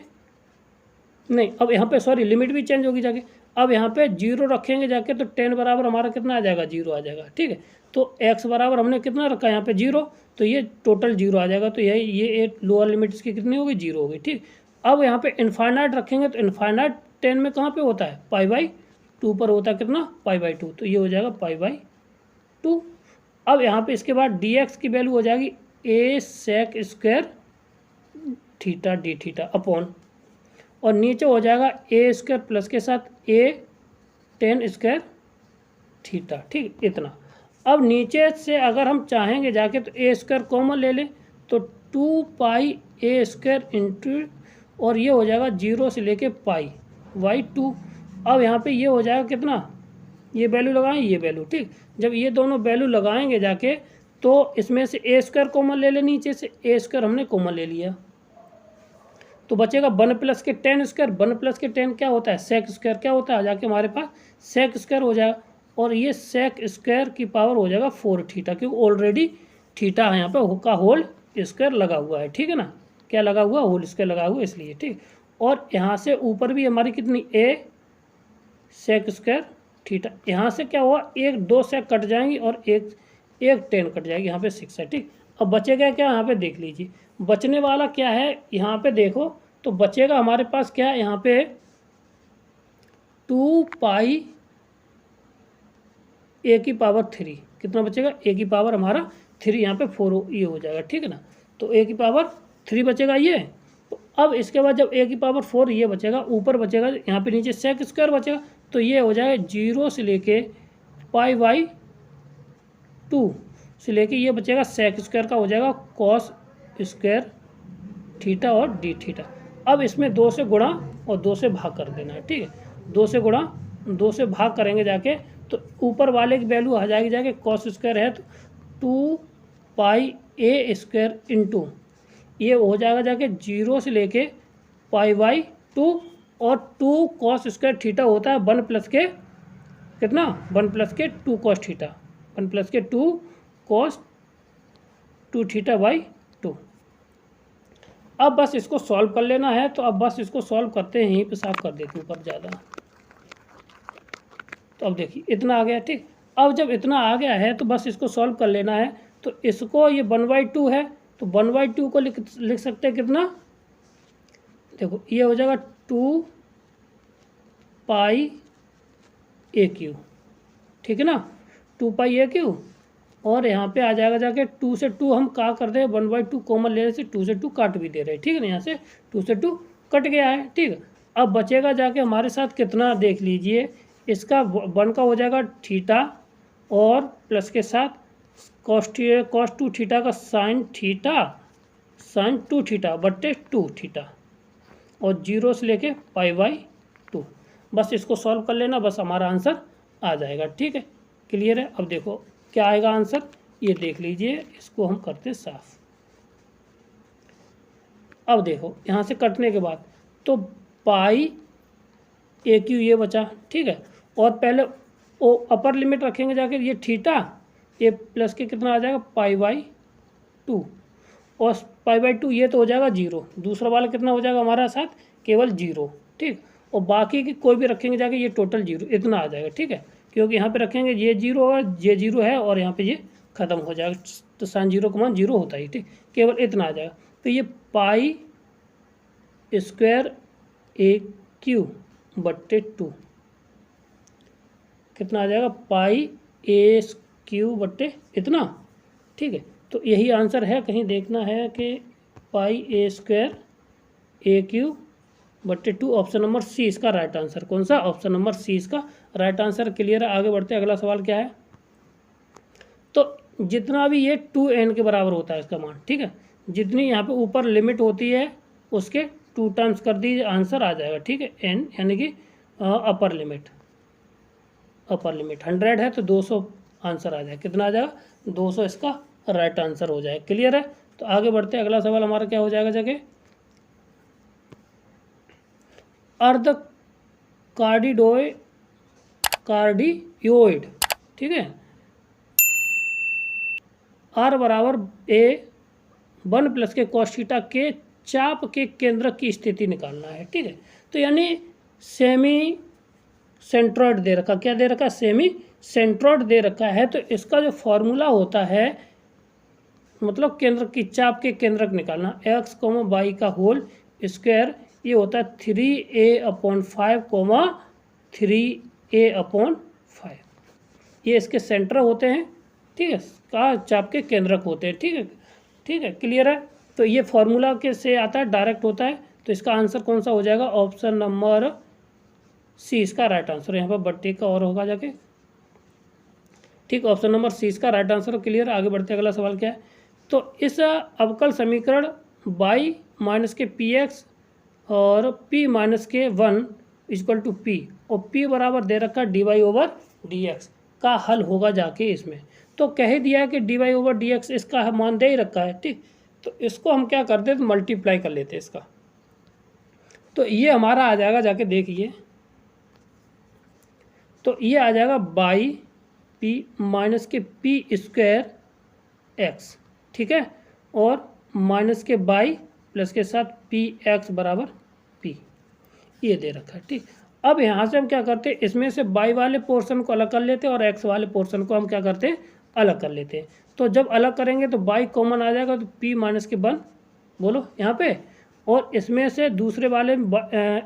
नहीं, अब यहाँ पे सॉरी लिमिट भी चेंज होगी जाके। अब यहाँ पे 0 रखेंगे जाके तो 10 बराबर हमारा कितना आ जाएगा 0 आ जाएगा, ठीक है। तो x बराबर हमने कितना रखा है यहाँ पे 0, तो ये टोटल 0 आ जाएगा। तो ये लोअर लिमिट इसकी कितनी होगी 0 होगी, ठीक। अब यहाँ पे इनफाइनाइट रखेंगे तो इनफाइनाइट 10 में कहाँ पे होता है π/2 पर होता है, कितना π/2, तो ये हो जाएगा π/2। अब यहाँ पे इसके बाद dx की वैल्यू हो जाएगी a sec square theta D theta upon, और नीचे हो जाएगा a स्क्वायर प्लस के साथ a tan स्क्वायर थीटा, ठीक, इतना। अब नीचे से अगर हम चाहेंगे जाके तो a स्क्वायर कॉमन ले लें, तो 2 पाई a स्क्वायर इंटू, और ये हो जाएगा 0 से लेके π/2। अब यहाँ पे ये हो जाएगा कितना, ये वैल्यू लगाएं, ये वैल्यू, ठीक। जब ये दोनों वैल्यू लगाएंगे जाके तो इसमें से a स्क्वायर कॉमन ले लें, नीचे से a स्क्वायर हमने कॉमन ले लिया, तो बचेगा 1 प्लस के 10 स्क्वायर। 1 प्लस के 10 क्या होता है, सेक स्क्वायर। क्या होता है, आ जाके हमारे पास सेक स्क्वायर हो जाएगा, और ये सेक स्क्वायर की पावर हो जाएगा 4 थीटा, क्योंकि ऑलरेडी थीटा है यहाँ पे का होल स्क्वायर लगा हुआ है, ठीक है ना, क्या लगा हुआ, होल स्क्वायर लगा हुआ इसलिए, ठीक। और यहाँ से ऊपर भी हमारी कितनी ए सेक स्क्वायर थीटा, यहाँ से क्या हुआ, 2 सेक कट जाएंगी और एक 10 कट जाएगी, यहाँ पे 6 है, ठीक। अब बचेगा क्या, यहाँ पे देख लीजिए बचने वाला क्या है, यहाँ पे देखो तो बचेगा हमारे पास क्या है, यहाँ पे 2 पाई ए की पावर 3, कितना बचेगा, ए की पावर हमारा 3, यहाँ पे 4 ये हो जाएगा, ठीक है ना। तो ए की पावर 3 बचेगा ये। तो अब इसके बाद जब ए की पावर 4 ये बचेगा, ऊपर बचेगा यहाँ पे नीचे सेक स्क्वायर बचेगा, तो ये हो जाएगा 0 से लेके π/2 से लेके ये बचेगा सेक स्क्वायर का हो जाएगा कॉस स्क्वायर थीटा और डी थीटा। अब इसमें 2 से गुणा और 2 से भाग कर देना है, ठीक है। 2 से गुणा 2 से भाग करेंगे जाके, तो ऊपर वाले की वैल्यू आ जाएगी जाके कॉस स्क्वायर है तो 2 पाई ए स्क्वायर इंटू ये हो जाएगा जाके 0 से लेके π/2, और 2 कॉस स्क्वायर थीटा होता है 1 प्लस के कितना, 1 प्लस के 2 कॉस थीटा, 1 प्लस के 2 कॉस 2 थीटा/2। अब बस इसको सॉल्व कर लेना है, तो अब बस इसको सॉल्व करते हैं, यहीं पे साफ कर देते हैं ऊपर ज़्यादा। तो अब देखिए इतना आ गया, ठीक। अब जब इतना आ गया है तो बस इसको सॉल्व कर लेना है, तो इसको ये 1/2 है, तो 1/2 को लिख सकते हैं कितना, देखो ये हो जाएगा 2 पाई ए क्यू, ठीक है ना, 2 पाई ए क्यू, और यहाँ पे आ जाएगा जाके 2 से 2 हम क्या कर रहे हैं, 1/2 कॉमन लेने से 2 से 2 काट भी दे रहे हैं, ठीक है ना, यहाँ से 2 से 2 कट गया है, ठीक है। अब बचेगा जाके हमारे साथ कितना, देख लीजिए इसका 1 का हो जाएगा थीटा, और प्लस के साथ कॉस 2 थीटा का साइन 2 थीटा बट्टे 2 थीटा, और 0 से लेके π/2। बस इसको सॉल्व कर लेना, बस हमारा आंसर आ जाएगा, ठीक है, क्लियर है। अब देखो क्या आएगा आंसर, ये देख लीजिए, इसको हम करते साफ। अब देखो यहाँ से कटने के बाद तो पाई ए क्यू ये बचा, ठीक है, और पहले वो अपर लिमिट रखेंगे जाके, ये थीटा ये प्लस के कितना आ जाएगा π/2, और π/2 ये तो हो जाएगा 0, दूसरा वाला कितना हो जाएगा हमारा साथ, केवल 0, ठीक, और बाकी की कोई भी रखेंगे जाके ये टोटल 0 इतना आ जाएगा, ठीक है, क्योंकि यहाँ पे रखेंगे ये 0 और ये 0 है, और यहाँ पे ये ख़त्म हो जाएगा, तो साइन 0 का मान 0 होता है, ठीक, केवल इतना आ जाएगा। तो ये पाई स्क्वायर ए क्यू बट्टे 2 कितना आ जाएगा, पाई ए क्यू बट्टे इतना, ठीक है। तो यही आंसर है, कहीं देखना है कि पाई ए स्क्वायर ए क्यू बट्टे 2, ऑप्शन नंबर सी इसका राइट आंसर। कौन सा, ऑप्शन नंबर सी इसका राइट आंसर, क्लियर है। आगे बढ़ते हैं, अगला सवाल क्या है, तो जितना भी ये 2n के बराबर होता है इसका मान, ठीक है, जितनी यहाँ पे ऊपर लिमिट होती है उसके 2 टाइम्स कर दीजिए, आंसर आ जाएगा, ठीक है, n यानी कि अपर लिमिट 100 है तो 200 आंसर आ जाएगा, कितना आ जाएगा 200 इसका राइट आंसर हो जाएगा, क्लियर है। तो आगे बढ़ते हैं, अगला सवाल हमारा क्या हो जाएगा जगह, अर्ध कार्डियोइड, ठीक है, आर बराबर ए 1 प्लस के कॉस थीटा के चाप के केंद्रक की स्थिति निकालना है, ठीक है। तो यानी सेमी सेंट्रॉइड दे रखा, क्या दे रखा, सेमी सेंट्रॉइड दे रखा है, तो इसका जो फॉर्मूला होता है, मतलब केंद्र की चाप के केंद्रक निकालना, x, y का होल स्क्वायर, ये होता है 3a/5, 3a/5, ये इसके सेंटर होते हैं, ठीक है, का चाप के केंद्रक होते हैं, ठीक है, ठीक है, क्लियर है। तो ये फॉर्मूला के से आता है, डायरेक्ट होता है, तो इसका आंसर कौन सा हो जाएगा, ऑप्शन नंबर सी इसका राइट आंसर, यहाँ पर बट्टे का और होगा जाके, ठीक, ऑप्शन नंबर सी इसका राइट आंसर, क्लियर। आगे बढ़ते अगला सवाल क्या है, तो इस अवकल समीकरण y माइनस के px और p माइनस के 1 इक्वल टू p, और p बराबर दे रखा dy/dx का हल होगा जाके इसमें, तो कह दिया है कि dy/dx इसका मान दे ही रखा है, ठीक, तो इसको हम क्या करते हैं, तो मल्टीप्लाई कर लेते हैं इसका, तो ये हमारा आ जाएगा, जाके देखिए, तो ये आ जाएगा बाई पी माइनस के पी स्क्वायर एक्स, ठीक है, और माइनस के बाई प्लस के साथ पी एक्स बराबर पी, ये दे रखा है, ठीक। अब यहाँ से हम क्या करते हैं, इसमें से बाई वाले पोर्शन को अलग कर लेते हैं और एक्स वाले पोर्शन को हम क्या करते हैं, अलग कर लेते हैं। तो जब अलग करेंगे तो बाई कॉमन आ जाएगा, तो पी माइनस के वन बोलो यहाँ पे, और इसमें से दूसरे वाले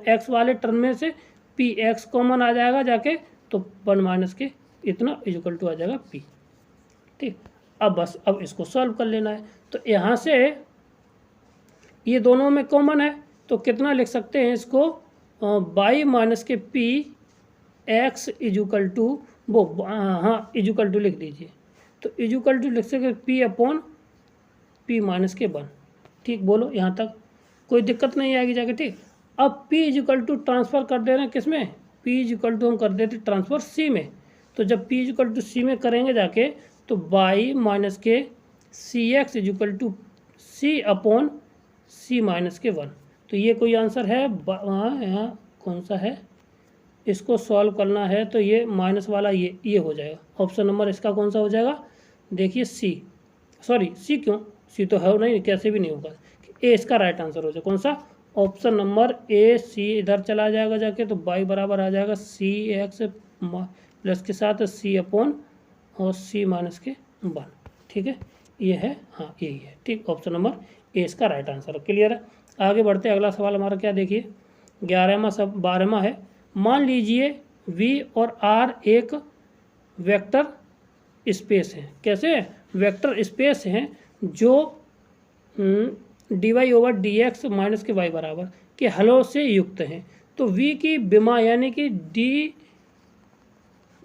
एक्स वाले टर्म में से पी एक्स कॉमन आ जाएगा जाके, तो वन माइनस के इतना इक्वल टू आ जाएगा पी, ठीक। अब बस अब इसको सॉल्व कर लेना है। तो यहाँ से ये दोनों में कॉमन है, तो कितना लिख सकते हैं इसको, बाई माइनस के पी एक्स इक्वल टू वो, हाँ इक्वल टू लिख दीजिए, तो इक्वल टू लिख सकते P upon P minus k one, ठीक। बोलो यहाँ तक कोई दिक्कत नहीं आएगी जाके, ठीक। अब p इक्वल टू ट्रांसफ़र कर दे रहे हैं किस में, p इक्वल टू हम कर देते ट्रांसफ़र c में। तो जब p इक्वल टू c में करेंगे जाके, तो by minus k c x equal to c upon c minus k one. तो ये कोई आंसर है यहाँ कौन सा है, इसको सॉल्व करना है तो ये माइनस वाला ये हो जाएगा। ऑप्शन नंबर इसका कौन सा हो जाएगा, देखिए सी, सॉरी सी क्यों, सी तो है नहीं, कैसे भी नहीं होगा, ए इसका राइट आंसर हो जाएगा। कौन सा, ऑप्शन नंबर ए सी, इधर चला जाएगा जाके, तो बाई बराबर आ जाएगा सी एक्स प्लस के साथ सी अपॉन और सी माइनस के वन, ठीक है, ये है, हाँ यही है, ठीक। ऑप्शन नंबर ए इसका राइट आंसर, क्लियर है। आगे बढ़ते हैं, अगला सवाल हमारा क्या, देखिए 11वां सब 12वां है। मान लीजिए V और R एक वेक्टर स्पेस है, कैसे वेक्टर स्पेस हैं जो dy ओवर dx माइनस के y बराबर के हलों से युक्त हैं। तो V की विमा यानी कि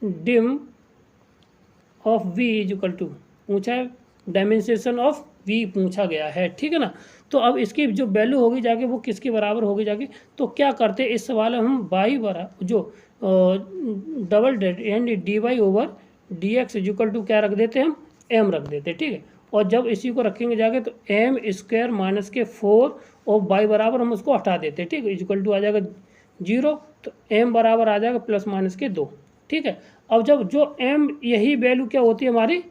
dim of V equal to पूछा है, डायमेंशन ऑफ V पूछा गया है, ठीक है ना। तो अब इसकी जो वैल्यू होगी जाके वो किसके बराबर होगी जाके, तो क्या करते हैं इस सवाल में हम y बराबर जो डबल डेट यानी d y over d x equal to क्या रख देते हैं हम, m रख देते हैं, ठीक है। और जब इसी को रखेंगे जाके तो एम स्क्वायर माइनस के 4 और y बराबर हम उसको हटा देते हैं, ठीक है, इक्वल टू आ जाएगा 0, तो m बराबर आ जाएगा प्लस माइनस के 2, ठीक है। अब जब जो m यही वैल्यू क्या होती है हमारी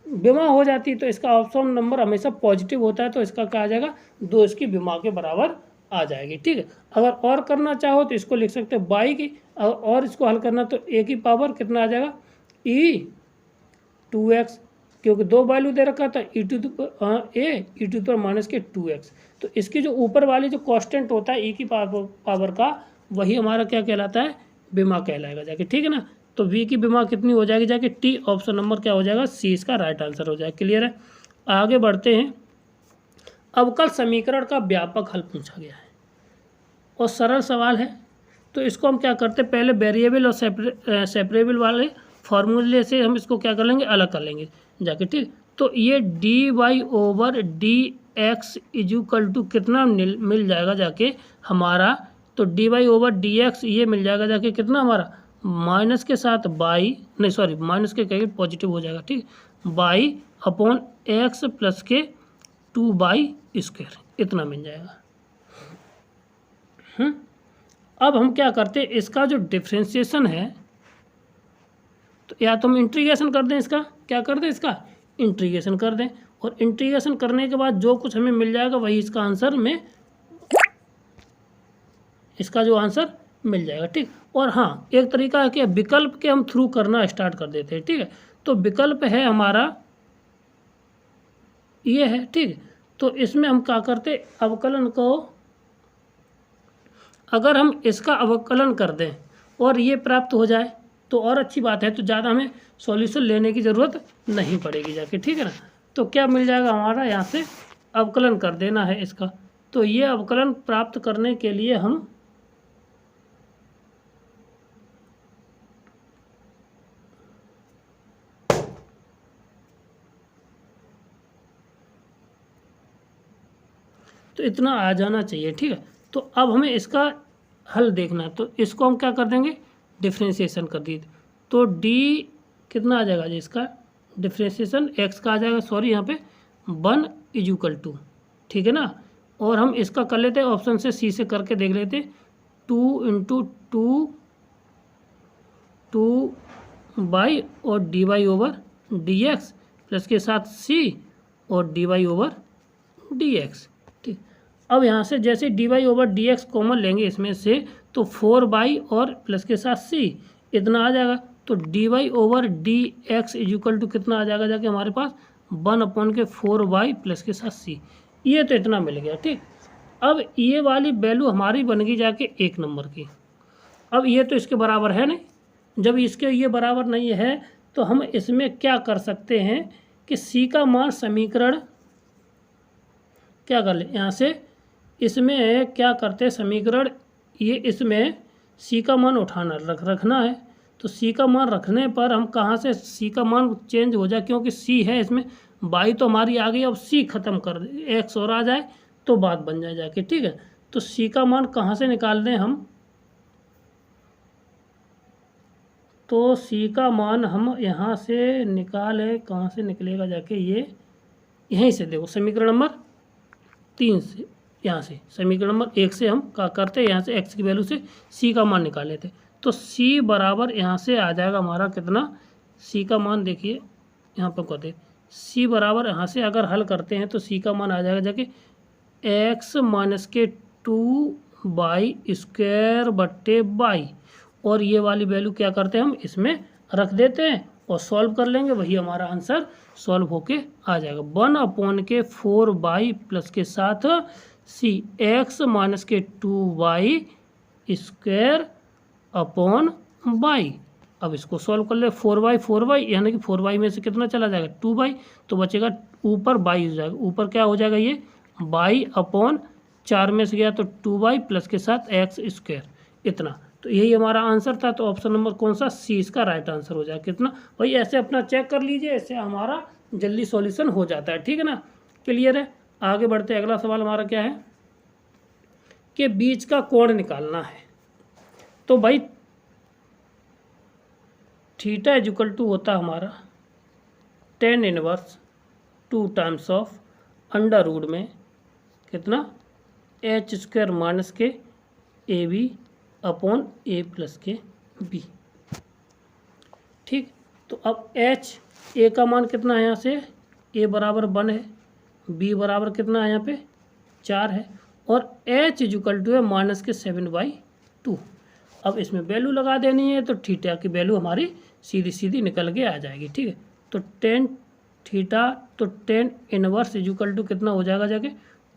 विमा हो जाती है, तो इसका ऑप्शन नंबर हमेशा पॉजिटिव होता है, तो इसका क्या आ जाएगा 2 इसकी विमा के बराबर आ जाएगी, ठीक है। अगर और करना चाहो तो इसको लिख सकते हैं बाई की, और इसको हल करना तो ए की पावर कितना आ जाएगा e2x, क्योंकि 2 वैल्यू दे रखा था e टू पर माइनस के 2x। तो इसकी जो ऊपर वाली जो कांस्टेंट होता है e की पावर का, वही हमारा क्या कहलाता है, विमा कहलाएगा जाके, ठीक है ना। तो v की विमा कितनी हो जाएगी जाके t, ऑप्शन नंबर क्या हो जाएगा सी इसका राइट आंसर हो जाएगा, क्लियर है। आगे बढ़ते हैं, अवकल समीकरण का व्यापक हल पूछा गया है और सरल सवाल है। तो इसको हम क्या करते हैं, पहले वेरिएबल और सेपरेबल वाले फार्मूले से हम इसको क्या कर लेंगे, अलग कर लेंगे जाके, ठीक। तो ये d y over d x equal to कितना मिल जाएगा जाके हमारा, तो d y over d x ये मिल जाएगा जाके कितना हमारा, माइनस के साथ बाई, नहीं सॉरी माइनस के कहीं पॉजिटिव हो जाएगा, ठीक, बाई अपॉन एक्स प्लस के 2 बाई स्क्वायर, इतना मिल जाएगा। अब हम क्या करते हैं, इसका जो डिफ्रेंशिएशन है, तो या तो हम इंटीग्रेशन कर दें, इसका क्या कर दें, इसका इंटीग्रेशन कर दें, और इंटीग्रेशन करने के बाद जो कुछ हमें मिल जाएगा वही इसका आंसर में, इसका जो आंसर मिल जाएगा, ठीक। और हाँ एक तरीका है कि विकल्प के हम थ्रू करना स्टार्ट कर देते हैं, ठीक है। तो विकल्प है हमारा ये है, ठीक। तो इसमें हम क्या करते, अवकलन को अगर हम इसका अवकलन कर दें और ये प्राप्त हो जाए तो और अच्छी बात है, तो ज़्यादा हमें सॉल्यूशन लेने की ज़रूरत नहीं पड़ेगी जाके, ठीक है ना। तो क्या मिल जाएगा हमारा, यहाँ से अवकलन कर देना है इसका। तो ये अवकलन प्राप्त करने के लिए हम तो इतना आ जाना चाहिए, ठीक है। तो अब हमें इसका हल देखना है, तो इसको हम क्या कर देंगे, डिफ्रेंशिएशन कर दिए, तो d कितना आ जाएगा जी, इसका डिफ्रेंशिएशन x का आ जाएगा, सॉरी यहाँ पे 1 इक्वल टू, ठीक है ना, और हम इसका कर लेते हैं ऑप्शन से, सी से करके देख लेते। 2 और dy ओवर dx प्लस के साथ c और dy ओवर dx। ठीक, अब यहाँ से जैसे dy ओवर dx कॉमन लेंगे इसमें से, तो 4 और प्लस के साथ c इतना आ जाएगा। तो dy over dx equal to कितना आ जाएगा जाके हमारे पास 1/4 प्लस के साथ c। ये तो इतना मिल गया। ठीक, अब ये वाली वैल्यू हमारी बन गई जाके 1 नंबर की। अब ये तो इसके बराबर है नहीं, जब इसके ये बराबर नहीं है तो हम इसमें क्या कर सकते हैं कि c का मान समीकरण क्या कर ले, यहाँ से इसमें क्या करते हैं समीकरण, ये इसमें c का मान उठाना रखना है। तो c का मान रखने पर हम कहाँ से c का मान चेंज हो जाए, क्योंकि c है इसमें, y तो हमारी आ गई, अब c ख़त्म कर दे, x और आ जाए तो बात बन जाए जाके। ठीक है, तो c का मान कहाँ से निकाल रहे हैं हम, तो c का मान हम यहाँ से निकाले, कहाँ से निकलेगा जाके, ये यहीं से देखो समीकरण नंबर 3 से, यहाँ से समीकरण नंबर 1 से हम क्या करते हैं, यहाँ से x की वैल्यू से c का मान निकाल लेते। तो c बराबर यहाँ से आ जाएगा हमारा कितना, c का मान देखिए यहाँ पर कहते c बराबर, यहाँ से अगर हल करते हैं तो c का मान आ जाएगा जाके x माइनस के 2y² बट्टे y, और ये वाली वैल्यू क्या करते हैं हम इसमें रख देते हैं और सॉल्व कर लेंगे, वही हमारा आंसर सॉल्व होके आ जाएगा। 1/4y प्लस के साथ c x माइनस के 2y² अपॉन y। अब इसको सॉल्व कर ले, 4y यानी कि 4y में से कितना चला जाएगा 2y, तो बचेगा ऊपर y हो जाएगा, ऊपर क्या हो जाएगा ये y अपॉन 4 में से गया तो 2y प्लस के साथ x², इतना। तो यही हमारा आंसर था। तो ऑप्शन नंबर कौन सा, सी इसका राइट आंसर हो जाएगा। कितना भाई, ऐसे अपना चेक कर लीजिए, ऐसे हमारा जल्दी सॉल्यूशन हो जाता है। ठीक है ना, क्लियर है। आगे बढ़ते, अगला सवाल हमारा क्या है कि बीच का कोण निकालना है। तो भाई थीटा इक्वल टू होता हमारा tan inverse 2 times of under root में कितना h² माइनस के AB अपॉन a प्लस के b। ठीक, तो अब a का मान कितना है, यहाँ से a बराबर 1 है, b बराबर कितना है यहाँ पे 4 है, और h इक्वल टू है माइनस के 7/2। अब इसमें वैल्यू लगा देनी है, तो थीटा की वैल्यू हमारी सीधी सीधी निकल के आ जाएगी। ठीक है, तो tan थीटा, तो tan इनवर्स इक्वल टू कितना हो जाएगा जाके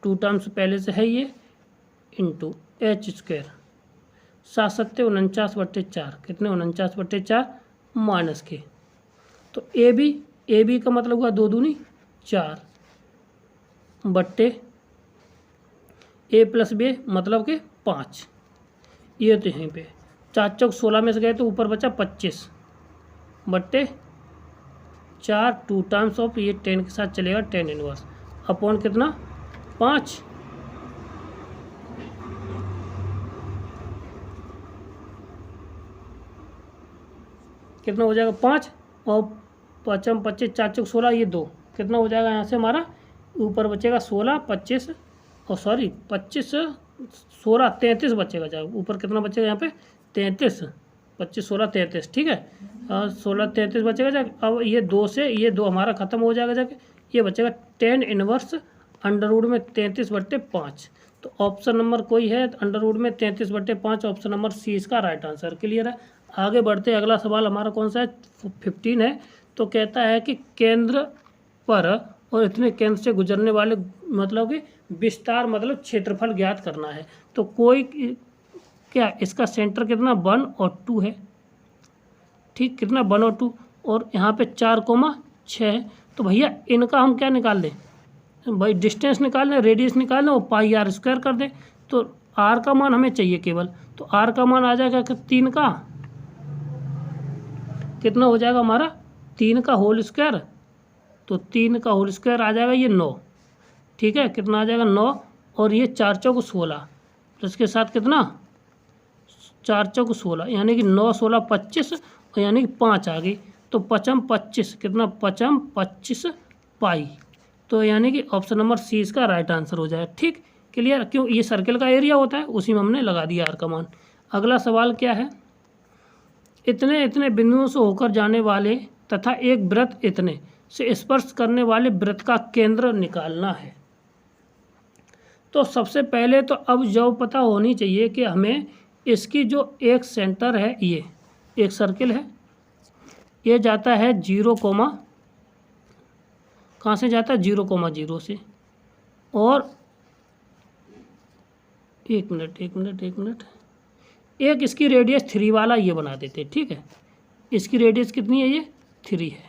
2 टाइम्स पहले से है ये इंटू h², 7×7 = 4, कितने 49/4 माइनस के, तो ए बी का मतलब हुआ 2 दूनी 4 बट्टे a प्लस b मतलब के 5। ये तो यहीं पे 4 चौक 16 में से गए तो ऊपर बचा 25 बट्टे 4, 2 टाइम्स ऑफ ये 10 के साथ चलेगा tan इनवर्स अपॉन कितना 5। कितना हो जाएगा 5 और 5 25, 4 चौक 16, ये 2, कितना हो जाएगा यहाँ से हमारा ऊपर बचेगा 16, 25 और 25 16 33 बचेगा जाएगा, ऊपर कितना बचेगा यहाँ पे 33, 25 16 33। ठीक है, 16 33 बचेगा जाएगा। अब ये 2 से ये 2 हमारा ख़त्म हो जाएगा जाके, ये बचेगा tan इनवर्स अंडर रूट में 33/5। तो ऑप्शन नंबर कोई है अंडर रूट में 33/5, ऑप्शन नंबर सी इसका राइट आंसर। क्लियर है। आगे बढ़ते, अगला सवाल हमारा कौन सा है 15 है। तो कहता है कि केंद्र पर और इतने केंद्र से गुजरने वाले मतलब कि विस्तार मतलब क्षेत्रफल ज्ञात करना है। तो कोई क्या इसका सेंटर कितना 1 और 2 है। ठीक, कितना 1 और 2, और यहाँ पे 4,6 है। तो भैया इनका हम क्या निकाल दें भाई, डिस्टेंस निकाल लें, रेडियस निकाल लें और πr² कर दें। तो r का मान हमें चाहिए केवल, तो r का मान आ जाएगा 3 का, कितना हो जाएगा हमारा 3 का होल स्क्वायर। तो 3 का होल स्क्वायर आ जाएगा ये 9। ठीक है, कितना आ जाएगा 9, और ये 4 चौक 16 प्लस के साथ कितना 4 चौक 16 यानी कि 9 16 25 और यानी कि 5 आ गई। तो 5 25 कितना 5 25 पाई। तो यानी कि ऑप्शन नंबर सी इसका राइट आंसर हो जाएगा। ठीक, क्लियर? क्यों? ये सर्किल का एरिया होता है, उसी में हमने लगा दिया आर का मान। अगला सवाल क्या है, इतने इतने बिंदुओं से होकर जाने वाले तथा एक वृत्त इतने से स्पर्श करने वाले वृत्त का केंद्र निकालना है। तो सबसे पहले तो अब जो पता होनी चाहिए कि हमें इसकी जो एक सेंटर है, ये एक सर्किल है, ये जाता है 0, कहाँ से जाता है 0,0 से, और एक मिनट, एक इसकी रेडियस 3 वाला ये बना देते, ठीक है। इसकी रेडियस कितनी है, ये 3 है,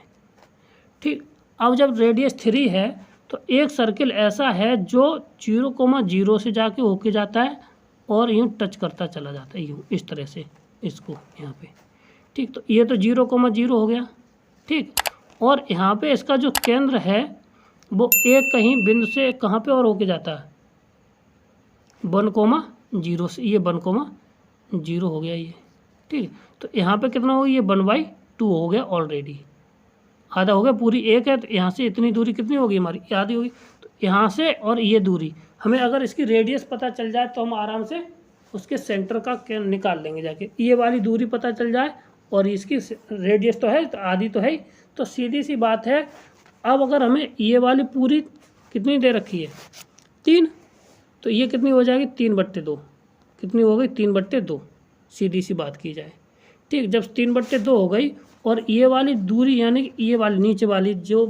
ठीक। अब जब रेडियस 3 है तो एक सर्किल ऐसा है जो 0,0 से जाके होके जाता है और यूँ टच करता चला जाता है, यूँ इस तरह से इसको यहाँ पे, ठीक। तो ये तो 0,0 हो गया, ठीक। और यहाँ पे इसका जो केंद्र है वो एक कहीं बिंदु से कहाँ पे और होके जाता है 1,0 से, ये 1,0 हो गया ये, ठीक। तो यहाँ पे कितना हो गया, ये 1/2 हो गया ऑलरेडी, आधा हो गया, पूरी एक है, तो यहाँ से इतनी दूरी कितनी होगी हमारी, आधी होगी। तो यहाँ से और ये दूरी हमें अगर इसकी रेडियस पता चल जाए तो हम आराम से उसके सेंटर का निकाल लेंगे जाके। ये वाली दूरी पता चल जाए और इसकी रेडियस तो है, तो आधी तो है ही, तो सीधी सी बात है। अब अगर हमें ये वाली पूरी कितनी दे रखी है 3, तो ये कितनी हो जाएगी 3/2, कितनी हो गई 3/2, सीधी सी बात की जाए, ठीक। जब 3/2 हो गई और ये वाली दूरी यानी कि ये वाली नीचे वाली जो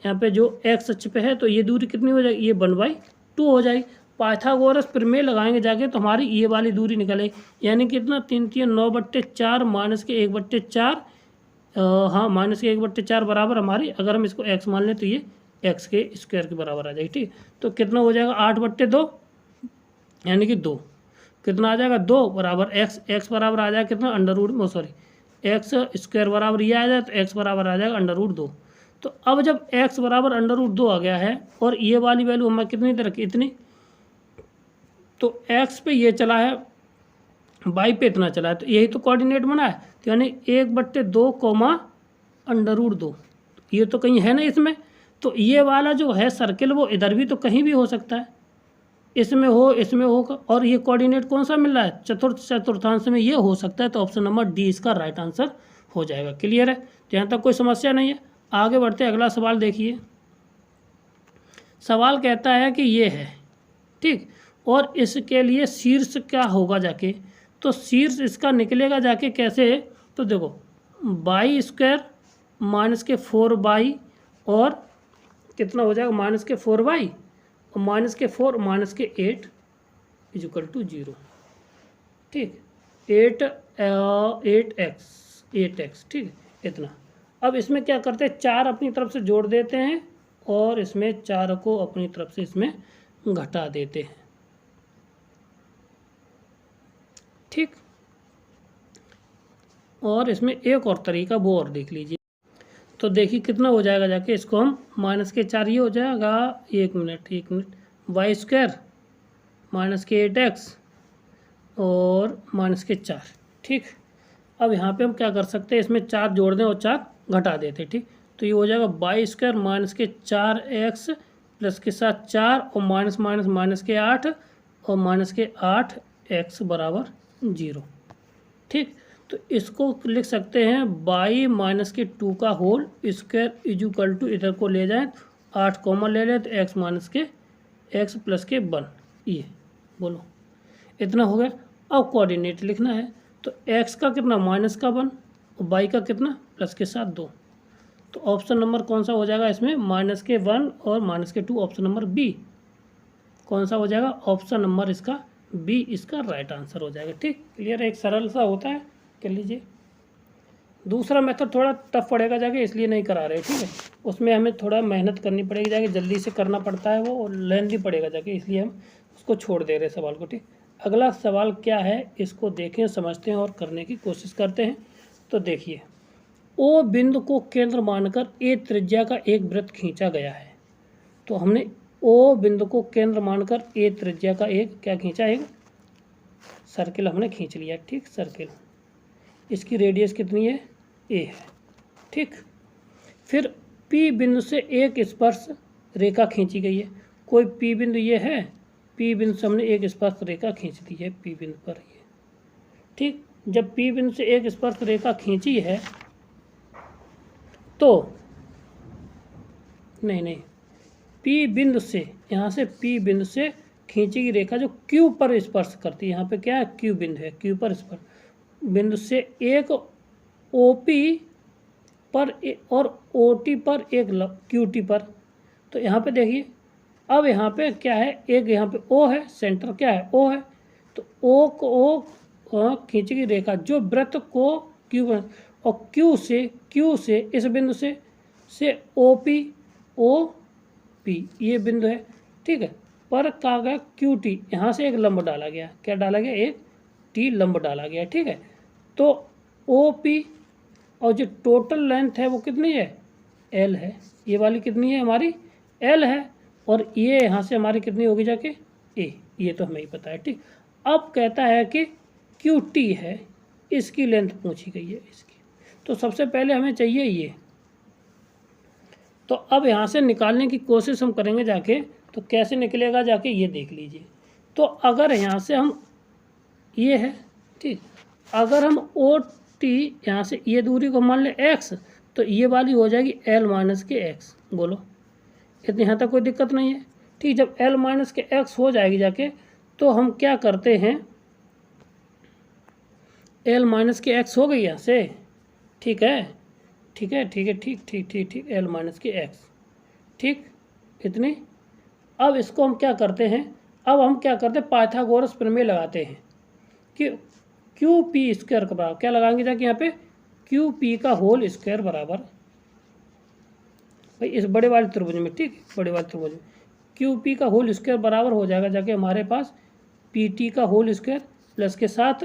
यहाँ पे जो एक्स अक्ष पे है, तो ये दूरी कितनी हो जाएगी, ये 1/2 हो जाएगी। पाइथागोरस प्रमेय लगाएंगे जाके तो हमारी ये वाली दूरी निकले, यानी कितना 3 3 9/4 -1/4, हाँ -1/4 बराबर हमारी, अगर हम इसको x मान लें तो ये x के स्क्वायर के बराबर आ जाएगी, ठीक। तो कितना हो जाएगा 8/2 यानी कि 2, कितना आ जाएगा 2 बराबर x बराबर आ जाएगा कितना एक्स स्क्वायर बराबर ये आ जाए तो x बराबर आ जाएगा √2। तो अब जब x बराबर √2 आ गया है और ये वाली वैल्यू हमें कितनी दे रखी, इतनी, तो x पे ये चला है, y पे इतना चला है, तो यही तो कोऑर्डिनेट बना है, तो यानी 1/2 √2, ये तो कहीं है ना इसमें। तो ये वाला जो है सर्किल वो इधर भी तो कहीं भी हो सकता है, इसमें हो, और ये कोऑर्डिनेट कौन सा मिल रहा है, चतुर्थांश में ये हो सकता है। तो ऑप्शन नंबर डी इसका राइट आंसर हो जाएगा। क्लियर है? तो यहाँ तक कोई समस्या नहीं है। आगे बढ़ते अगला सवाल देखिए। सवाल कहता है कि ये है, ठीक, और इसके लिए शीर्ष क्या होगा जाके, तो शीर्ष इसका निकलेगा जाके कैसे, तो देखो y² -4y और कितना हो जाएगा -4y और -4 -8 = 0, ठीक, 8x, ठीक, इतना। अब इसमें क्या करते हैं, 4 अपनी तरफ से जोड़ देते हैं और इसमें 4 को अपनी तरफ से इसमें घटा देते हैं, ठीक। और इसमें एक और तरीका वो और देख लीजिए, तो देखिए कितना हो जाएगा जाके, इसको हम -4 ये हो जाएगा, एक मिनट y² -8x और -4, ठीक। अब यहाँ पे हम क्या कर सकते हैं, इसमें 4 जोड़ दें और 4 घटा देते, ठीक। तो ये हो जाएगा y² -4x प्लस के साथ 4 और -8 और -8x बराबर 0, ठीक। तो इसको लिख सकते हैं y -2 का होल स्क्वायर = इधर को ले जाएं 8 कॉमन ले लें तो x + 1, ये बोलो इतना हो गया। अब कोऑर्डिनेट लिखना है, तो x का कितना -1 और y का कितना प्लस के साथ 2। तो ऑप्शन नंबर कौन सा हो जाएगा इसमें, -1 और -2, ऑप्शन नंबर बी कौन सा हो जाएगा, ऑप्शन नंबर इसका बी इसका राइट आंसर हो जाएगा, ठीक। क्लियर है? एक सरल सा होता है, कर लीजिए। दूसरा मेथड थोड़ा टफ पड़ेगा जाके, इसलिए नहीं करा रहे, ठीक है। उसमें हमें थोड़ा मेहनत करनी पड़ेगी जाके, जल्दी से करना पड़ता है वो, और लेंथी पड़ेगा जाके, इसलिए हम उसको छोड़ दे रहे सवाल को, ठीक। अगला सवाल क्या है, इसको देखें, समझते हैं और करने की कोशिश करते हैं। तो देखिए, ओ बिंदु को केंद्र मानकर ए त्रिज्या का एक वृत्त खींचा गया है। तो हमने ओ बिंदु को केंद्र मानकर ए त्रिज्या का एक क्या खींचा, एक सर्किल हमने खींच लिया, ठीक, सर्किल। इसकी रेडियस कितनी है, ए है, ठीक। फिर पी बिंदु से एक स्पर्श रेखा खींची गई है। कोई पी बिंदु ये है पी बिंदु से हमने एक स्पर्श रेखा खींच दी है पी बिंदु पर ये, ठीक। जब पी बिंदु से एक स्पर्श रेखा खींची है तो नहीं पी बिंदु से, यहाँ से पी बिंदु से खींची गई रेखा जो क्यू पर स्पर्श करती है, यहाँ पे क्या है क्यू बिंदु है, क्यू पर स्पर्श बिंदु से एक ओपी पर और ओटी पर एक क्यूटी पर। तो यहाँ पे देखिए अब यहाँ पे क्या है, एक यहाँ पे ओ है, सेंटर क्या है ओ है, तो ओ को खींची गई रेखा जो वृत्त को क्यू और क्यू से इस बिंदु से ओ पी ये बिंदु है, ठीक है। पर कहा गया क्यू टी, यहाँ से एक लंब डाला गया, क्या डाला गया एक टी लंब डाला गया, ठीक है। तो ओ पी और जो टोटल लेंथ है वो कितनी है एल है, ये वाली कितनी है हमारी एल है, और ये यहाँ से हमारी कितनी होगी जाके ए, ये तो हमें ही पता है, ठीक। अब कहता है कि क्यू टी है, इसकी लेंथ पूछी गई है इसकी, तो सबसे पहले हमें चाहिए ये। तो अब यहाँ से निकालने की कोशिश हम करेंगे जाके, तो कैसे निकलेगा जाके ये देख लीजिए। तो अगर यहाँ से हम ये है, ठीक, अगर हम ओ टी यहाँ से ये दूरी को मान लें एक्स, तो ये वाली हो जाएगी एल माइनस के एक्स, बोलो इतने यहाँ तक कोई दिक्कत नहीं है, ठीक। जब एल माइनस के एक्स हो जाएगी जाके, तो हम क्या करते हैं, एल माइनस के एक्स हो गई यहाँ से, ठीक है एल माइनस के एक्स, ठीक इतनी। अब इसको हम क्या करते हैं, अब हम क्या करते हैं पाइथागोरस प्रमेय लगाते हैं कि क्यू पी स्क्वायर का बराबर क्या लगाएंगे जाके यहाँ पे क्यू पी का होल स्क्वायर बराबर, भाई इस बड़े वाले त्रिभुज में, ठीक बड़े वाले त्रिभुज में क्यू पी का होल स्क्वायर बराबर हो जाएगा जाके हमारे पास पी टी का होल स्क्वायर प्लस के साथ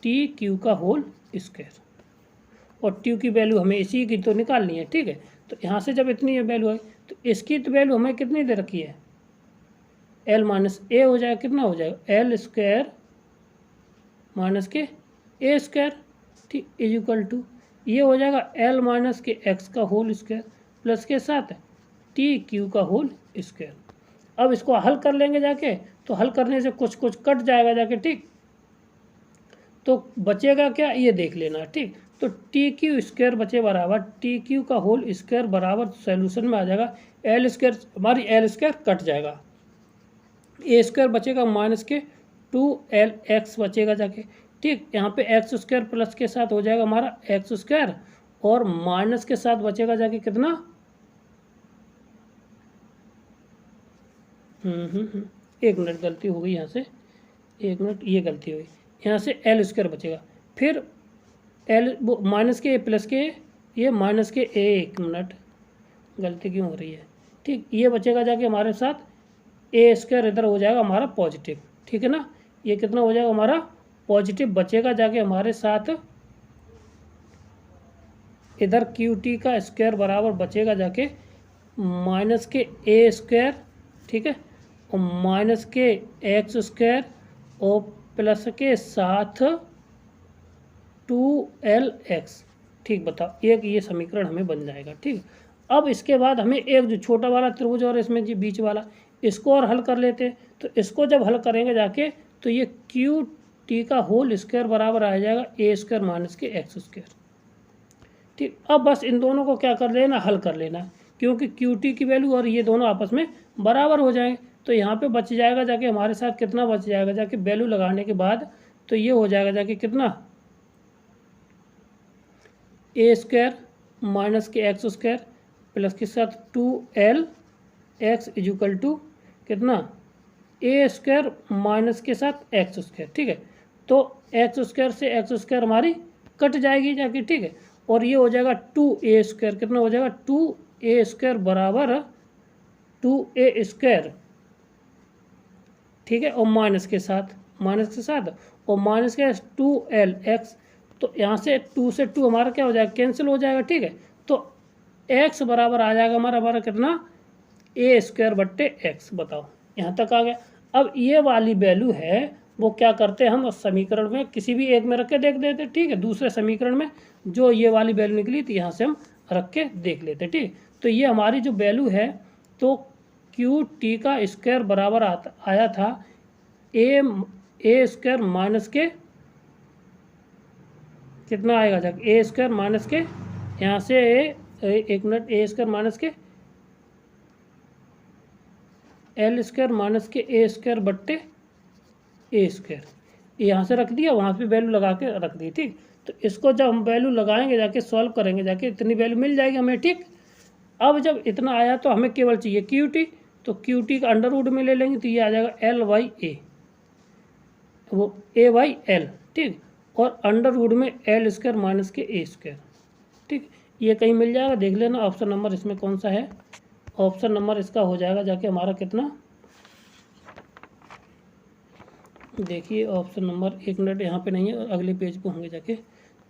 टी क्यू का होल स्क्वायर, और टी की वैल्यू हमें इसी की तो निकालनी है, ठीक है। तो यहाँ से जब इतनी वैल्यू आई तो इसकी तो वैल्यू हमें कितनी दे रखी है एल माइनस ए हो जाएगा, कितना हो जाएगा एल स्क्वायर माइनस के ए स्क्वायर, ठीक इज इक्वल टू ये हो जाएगा एल माइनस के एक्स का होल स्क्वायर प्लस के साथ टी क्यू का होल स्क्वायर। अब इसको हल कर लेंगे जाके, तो हल करने से कुछ कट जाएगा जाके, ठीक। तो बचेगा क्या ये देख लेना, ठीक। तो टी क्यू स्क्वायर बचे बराबर टी क्यू का होल स्क्वायर बराबर सॉल्यूशन में आ जाएगा एल स्क्वायर, हमारी एल स्क्वायर कट जाएगा, ए स्क्वायर बचेगा माइनस के 2l एक्स बचेगा जाके, ठीक। यहाँ पे एक्स स्क्वायर प्लस के साथ हो जाएगा हमारा एक्स स्क्वायर, और माइनस के साथ बचेगा जाके कितना एक मिनट गलती हो गई यहाँ से, एक मिनट ये गलती हुई, यहाँ से एल स्क्वायर बचेगा, फिर एल माइनस के प्लस के ये माइनस के एक मिनट गलती क्यों हो रही है, ठीक। ये बचेगा जाके हमारे साथ ए स्क्वायर इधर हो जाएगा हमारा पॉजिटिव, ठीक है ना। ये कितना हो जाएगा हमारा पॉजिटिव बचेगा जाके हमारे साथ, इधर क्यू टी का स्क्वायर बराबर बचेगा जाके माइनस के ए स्क्वायर, ठीक है, और माइनस के एक्स स्क्वायर और प्लस के साथ 2l एक्स, ठीक। बताओ एक ये समीकरण हमें बन जाएगा, ठीक। अब इसके बाद हमें एक जो छोटा वाला त्रिभुज और इसमें जो बीच वाला इसको और हल कर लेते हैं। तो इसको जब हल करेंगे जाके, तो ये क्यू टी का होल स्क्वायर बराबर आ जाएगा ए स्क्वायर माइनस के एक्स स्क्वायर, ठीक। अब बस इन दोनों को क्या कर लेना, हल कर लेना, क्योंकि क्यू टी की वैल्यू और ये दोनों आपस में बराबर हो जाएंगे। तो यहाँ पे बच जाएगा जाके हमारे साथ कितना बच जाएगा जाके वैल्यू लगाने के बाद, तो ये हो जाएगा जाके कितना ए स्क्वायर माइनस के एक्स स्क्वायर प्लस के साथ 2l x is equal to कितना ए स्क्वायर माइनस के साथ एक्स स्क्वायर, ठीक है। तो एक्स स्क्वायर से एक्स स्क्वायर हमारी कट जाएगी जाके, ठीक है, और ये हो जाएगा 2a स्क्वायर, कितना हो जाएगा 2a स्क्वायर बराबर 2a स्क्वायर, ठीक है, और माइनस के साथ और माइनस के 2l एक्स, तो यहाँ से 2 से 2 हमारा क्या हो जाएगा कैंसिल हो जाएगा, ठीक है। तो x बराबर आ जाएगा हमारा कितना ए स्क्वायर बट्टे एक्स, बताओ यहाँ तक आ गया। अब ये वाली वैल्यू है वो क्या करते हैं हम उस समीकरण में किसी भी एक में रख के देख देते, ठीक है। दूसरे समीकरण में जो ये वाली वैल्यू निकली थी यहाँ से हम रख के देख लेते, ठीक। तो ये हमारी जो वैल्यू है, तो क्यू टी का स्क्वायर बराबर आया था ए स्क्वायर माइनस के कितना आएगा जब ए स्क्वायर माइनस के यहाँ से एक मिनट ए स्क्वायर माइनस के एल स्क्वायर माइनस के ए स्क्वायर बट्टे ए स्क्वायर यहाँ से रख दिया, वहाँ पे वैल्यू लगा के रख दी। ठीक, तो इसको जब हम वैल्यू लगाएंगे जाके सॉल्व करेंगे जाके इतनी वैल्यू मिल जाएगी हमें। ठीक, अब जब इतना आया तो हमें केवल चाहिए क्यू टी, तो क्यू टी का अंडर रूट में ले लेंगे तो ये आ जाएगा एल वाई ए, वो ए वाई एल। ठीक, और अंडर रूट में एल स्क्वायर माइनस के ए स्क्वायर। ठीक, ये कहीं मिल जाएगा, देख लेना ऑप्शन नंबर इसमें कौन सा है। ऑप्शन नंबर इसका हो जाएगा जाके हमारा कितना, देखिए ऑप्शन नंबर, एक मिनट यहाँ पे नहीं है, अगले पेज पे होंगे जाके,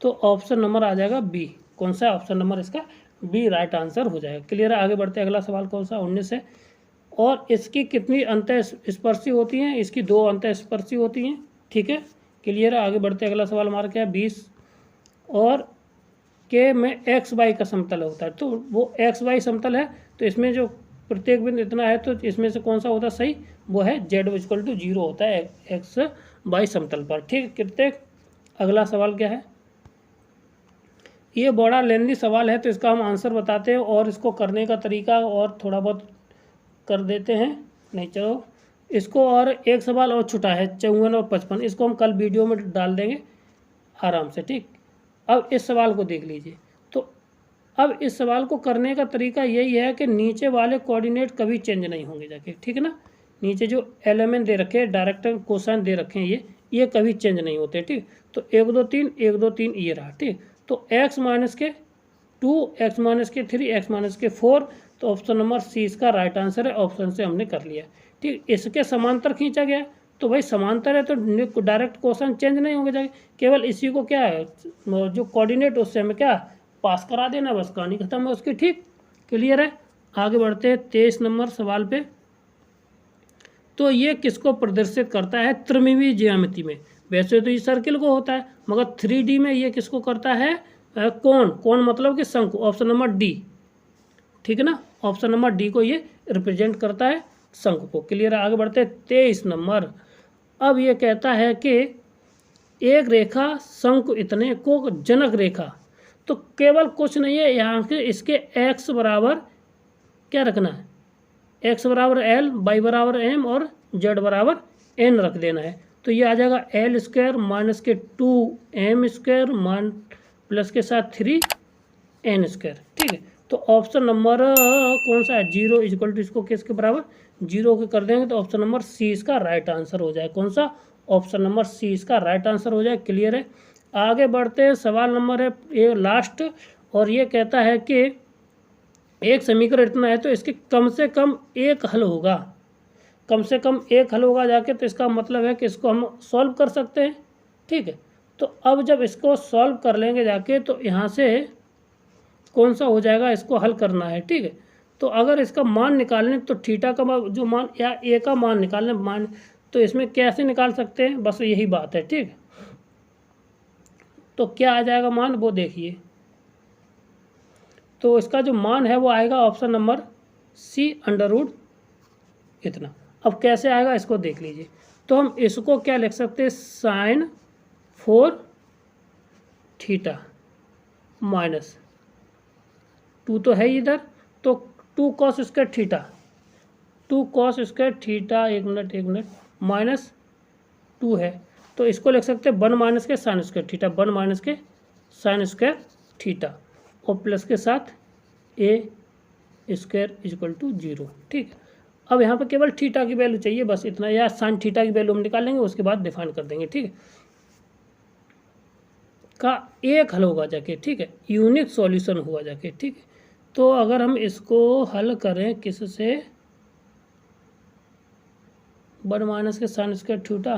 तो ऑप्शन नंबर आ जाएगा बी। कौन सा ऑप्शन नंबर इसका, बी राइट आंसर हो जाएगा। क्लियर है, आगे बढ़ते हैं। अगला सवाल कौन सा, 19 है। और इसकी कितनी अंतःस्पर्शी होती हैं, इसकी 2 अंतःस्पर्शी होती हैं। ठीक है, क्लियर है, आगे बढ़ते हैं। अगला सवाल हमारा क्या है, 20। और के में एक्स वाई का समतल होता है, तो वो एक्स वाई समतल है, तो इसमें जो प्रत्येक बिंदु इतना है, तो इसमें से कौन सा होता है सही, वो है जेड इक्वल टू 0 होता है एक्स वाई समतल पर। ठीक, कितने। अगला सवाल क्या है, ये बड़ा लेंदी सवाल है, तो इसका हम आंसर बताते हैं और इसको करने का तरीका और थोड़ा बहुत कर देते हैं। नहीं चलो इसको, और एक सवाल और छुटा है 54 और 55, इसको हम कल वीडियो में डाल देंगे आराम से। ठीक, अब इस सवाल को देख लीजिए। तो अब इस सवाल को करने का तरीका यही है कि नीचे वाले कोऑर्डिनेट कभी चेंज नहीं होंगे जाके। ठीक है ना, नीचे जो एलिमेंट दे रखे हैं, डायरेक्टर कोसाइन दे रखे हैं, ये कभी चेंज नहीं होते। ठीक, तो 1 2 3 1 2 3 ये रहा। ठीक, तो x माइनस के 2 x माइनस के 3 x माइनस के 4, तो ऑप्शन नंबर सी इसका राइट आंसर है। ऑप्शन से हमने कर लिया। ठीक, इसके समांतर खींचा गया, तो भाई समांतर है तो डायरेक्ट क्वेश्चन चेंज नहीं होंगे जाके, केवल इसी को क्या है जो कोऑर्डिनेट उससे हमें क्या पास करा देना, बस कहानी खत्म है उसकी। ठीक, क्लियर है, आगे बढ़ते हैं 23 नंबर सवाल पे। तो ये किसको प्रदर्शित करता है त्रिमितीय ज्यामिति में, वैसे तो ये सर्किल को होता है, मगर 3D में ये किसको करता है, कौन मतलब कि शंकु। Option number D. ठीक है ना, ऑप्शन नंबर डी को ये रिप्रेजेंट करता है शंकु को। क्लियर है, आगे बढ़ते हैं 23 नंबर। अब ये कहता है कि एक रेखा शंकु इतने को जनक रेखा, तो केवल कुछ नहीं है यहाँ के, इसके एक्स बराबर क्या रखना है, एक्स बराबर एल, वाई बराबर एम और जेड बराबर एन रख देना है। तो ये आ जाएगा एल स्क्वायर माइनस के 2m स्क्वायर मान प्लस के साथ 3n स्क्वायर। ठीक है, तो ऑप्शन नंबर कौन सा है, 0 इक्वल टू इसको किसके बराबर 0 के कर देंगे, तो ऑप्शन नंबर सी इसका राइट आंसर हो जाए। कौन सा, ऑप्शन नंबर सी इसका राइट आंसर हो जाए। क्लियर है, आगे बढ़ते हैं। सवाल नंबर है ये लास्ट, और ये कहता है कि एक समीकरण इतना है, तो इसके कम से कम एक हल होगा, कम से कम एक हल होगा जाके, तो इसका मतलब है कि इसको हम सॉल्व कर सकते हैं। ठीक है, तो अब जब इसको सॉल्व कर लेंगे जाके, तो यहाँ से कौन सा हो जाएगा, इसको हल करना है। ठीक है, तो अगर इसका मान निकालने, तो थीटा का जो मान या ए का मान निकालने मान, तो इसमें कैसे निकाल सकते हैं, बस यही बात है। ठीक, तो क्या आ जाएगा मान, वो देखिए। तो इसका जो मान है वो आएगा option number C under root इतना। अब कैसे आएगा इसको देख लीजिए। तो हम इसको क्या लिख सकते हैं, साइन 4 थीटा माइनस 2 तो है इधर, तो 2 cos square theta, 2 cos square theta, एक मिनट माइनस 2 है, तो इसको लिख सकते हैं 1 माइनस के साइन स्क्वायर थीटा, 1 माइनस के साइन स्क्वायर थीटा, और प्लस के साथ ए स्क्वायर इक्वल टू 0। ठीक, अब यहाँ पे केवल थीटा की वैल्यू चाहिए, बस इतना, या साइन थीटा की वैल्यू हम निकाल लेंगे, उसके बाद डिफाइन कर देंगे। ठीक है, का एक हल होगा जाके। ठीक है, यूनिक सॉल्यूशन हुआ जाके। ठीक है, तो अगर हम इसको हल करें किससे, 1 माइनस के साइन स्क्वायर थीटा,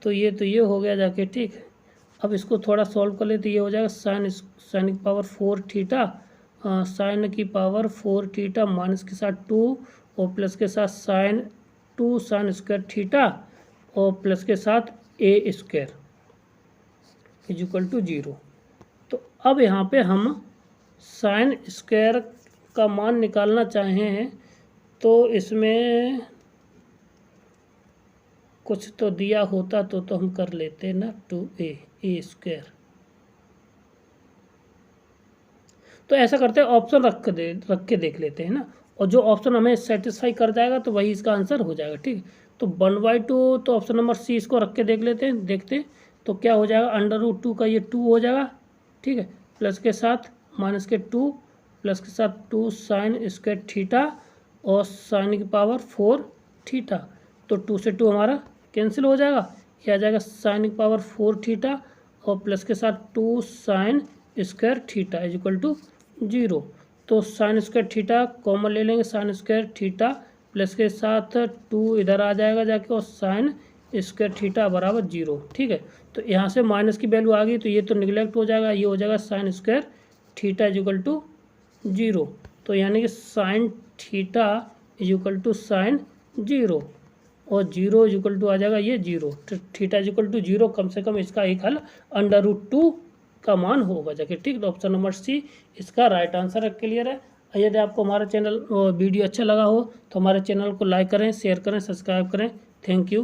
तो ये हो गया जाके। ठीक, अब इसको थोड़ा सॉल्व कर ले, तो ये हो जाएगा साइन की पावर 4 थीटा, साइन की पावर 4 थीटा माइनस के साथ 2 और प्लस के साथ साइन 2 साइन स्क्वायर थीटा और प्लस के साथ ए स्क्वायर इक्वल टू 0। तो अब यहाँ पे हम साइन स्क्वायर का मान निकालना चाहें, तो इसमें कुछ तो दिया होता तो हम कर लेते ना, 2a² तो ऐसा करते हैं, ऑप्शन रख के देख लेते हैं ना, और जो ऑप्शन हमें सेटिस्फाई कर जाएगा तो वही इसका आंसर हो जाएगा। ठीक, तो 1/2, तो ऑप्शन नंबर सी इसको रख के देख लेते हैं, देखते हैं तो क्या हो जाएगा। √2 का ये 2 हो जाएगा, ठीक है, प्लस के साथ माइनस के 2, प्लस के साथ 2 साइन स्क्वायर थीटा और साइन की पावर 4 थीटा, तो 2 से 2 हमारा कैंसिल हो जाएगा, ये आ जाएगा साइन की पावर 4 थीटा और प्लस के साथ 2 sine square theta is equal to 0। तो साइन स्क्वायर थीटा कॉमन ले लेंगे, साइन स्क्वायर थीटा प्लस के साथ 2 इधर आ जाएगा जाके और साइन स्क्वायर थीटा बराबर 0। ठीक है, तो यहाँ से माइनस की वैल्यू आ गई तो ये तो निगलेक्ट हो जाएगा, ये हो जाएगा sine square theta is equal to 0। तो यानी कि sine theta is equal to sine 0 और 0 इज इक्वल टू आ जाएगा ये 0, थीटा इज इक्वल टू 0, कम से कम इसका एक हल √2 का मान होगा जाके। ठीक, तो ऑप्शन नंबर सी इसका राइट आंसर है। क्लियर है। यदि आपको हमारा चैनल वीडियो अच्छा लगा हो तो हमारे चैनल को लाइक करें, शेयर करें, सब्सक्राइब करें। Thank you.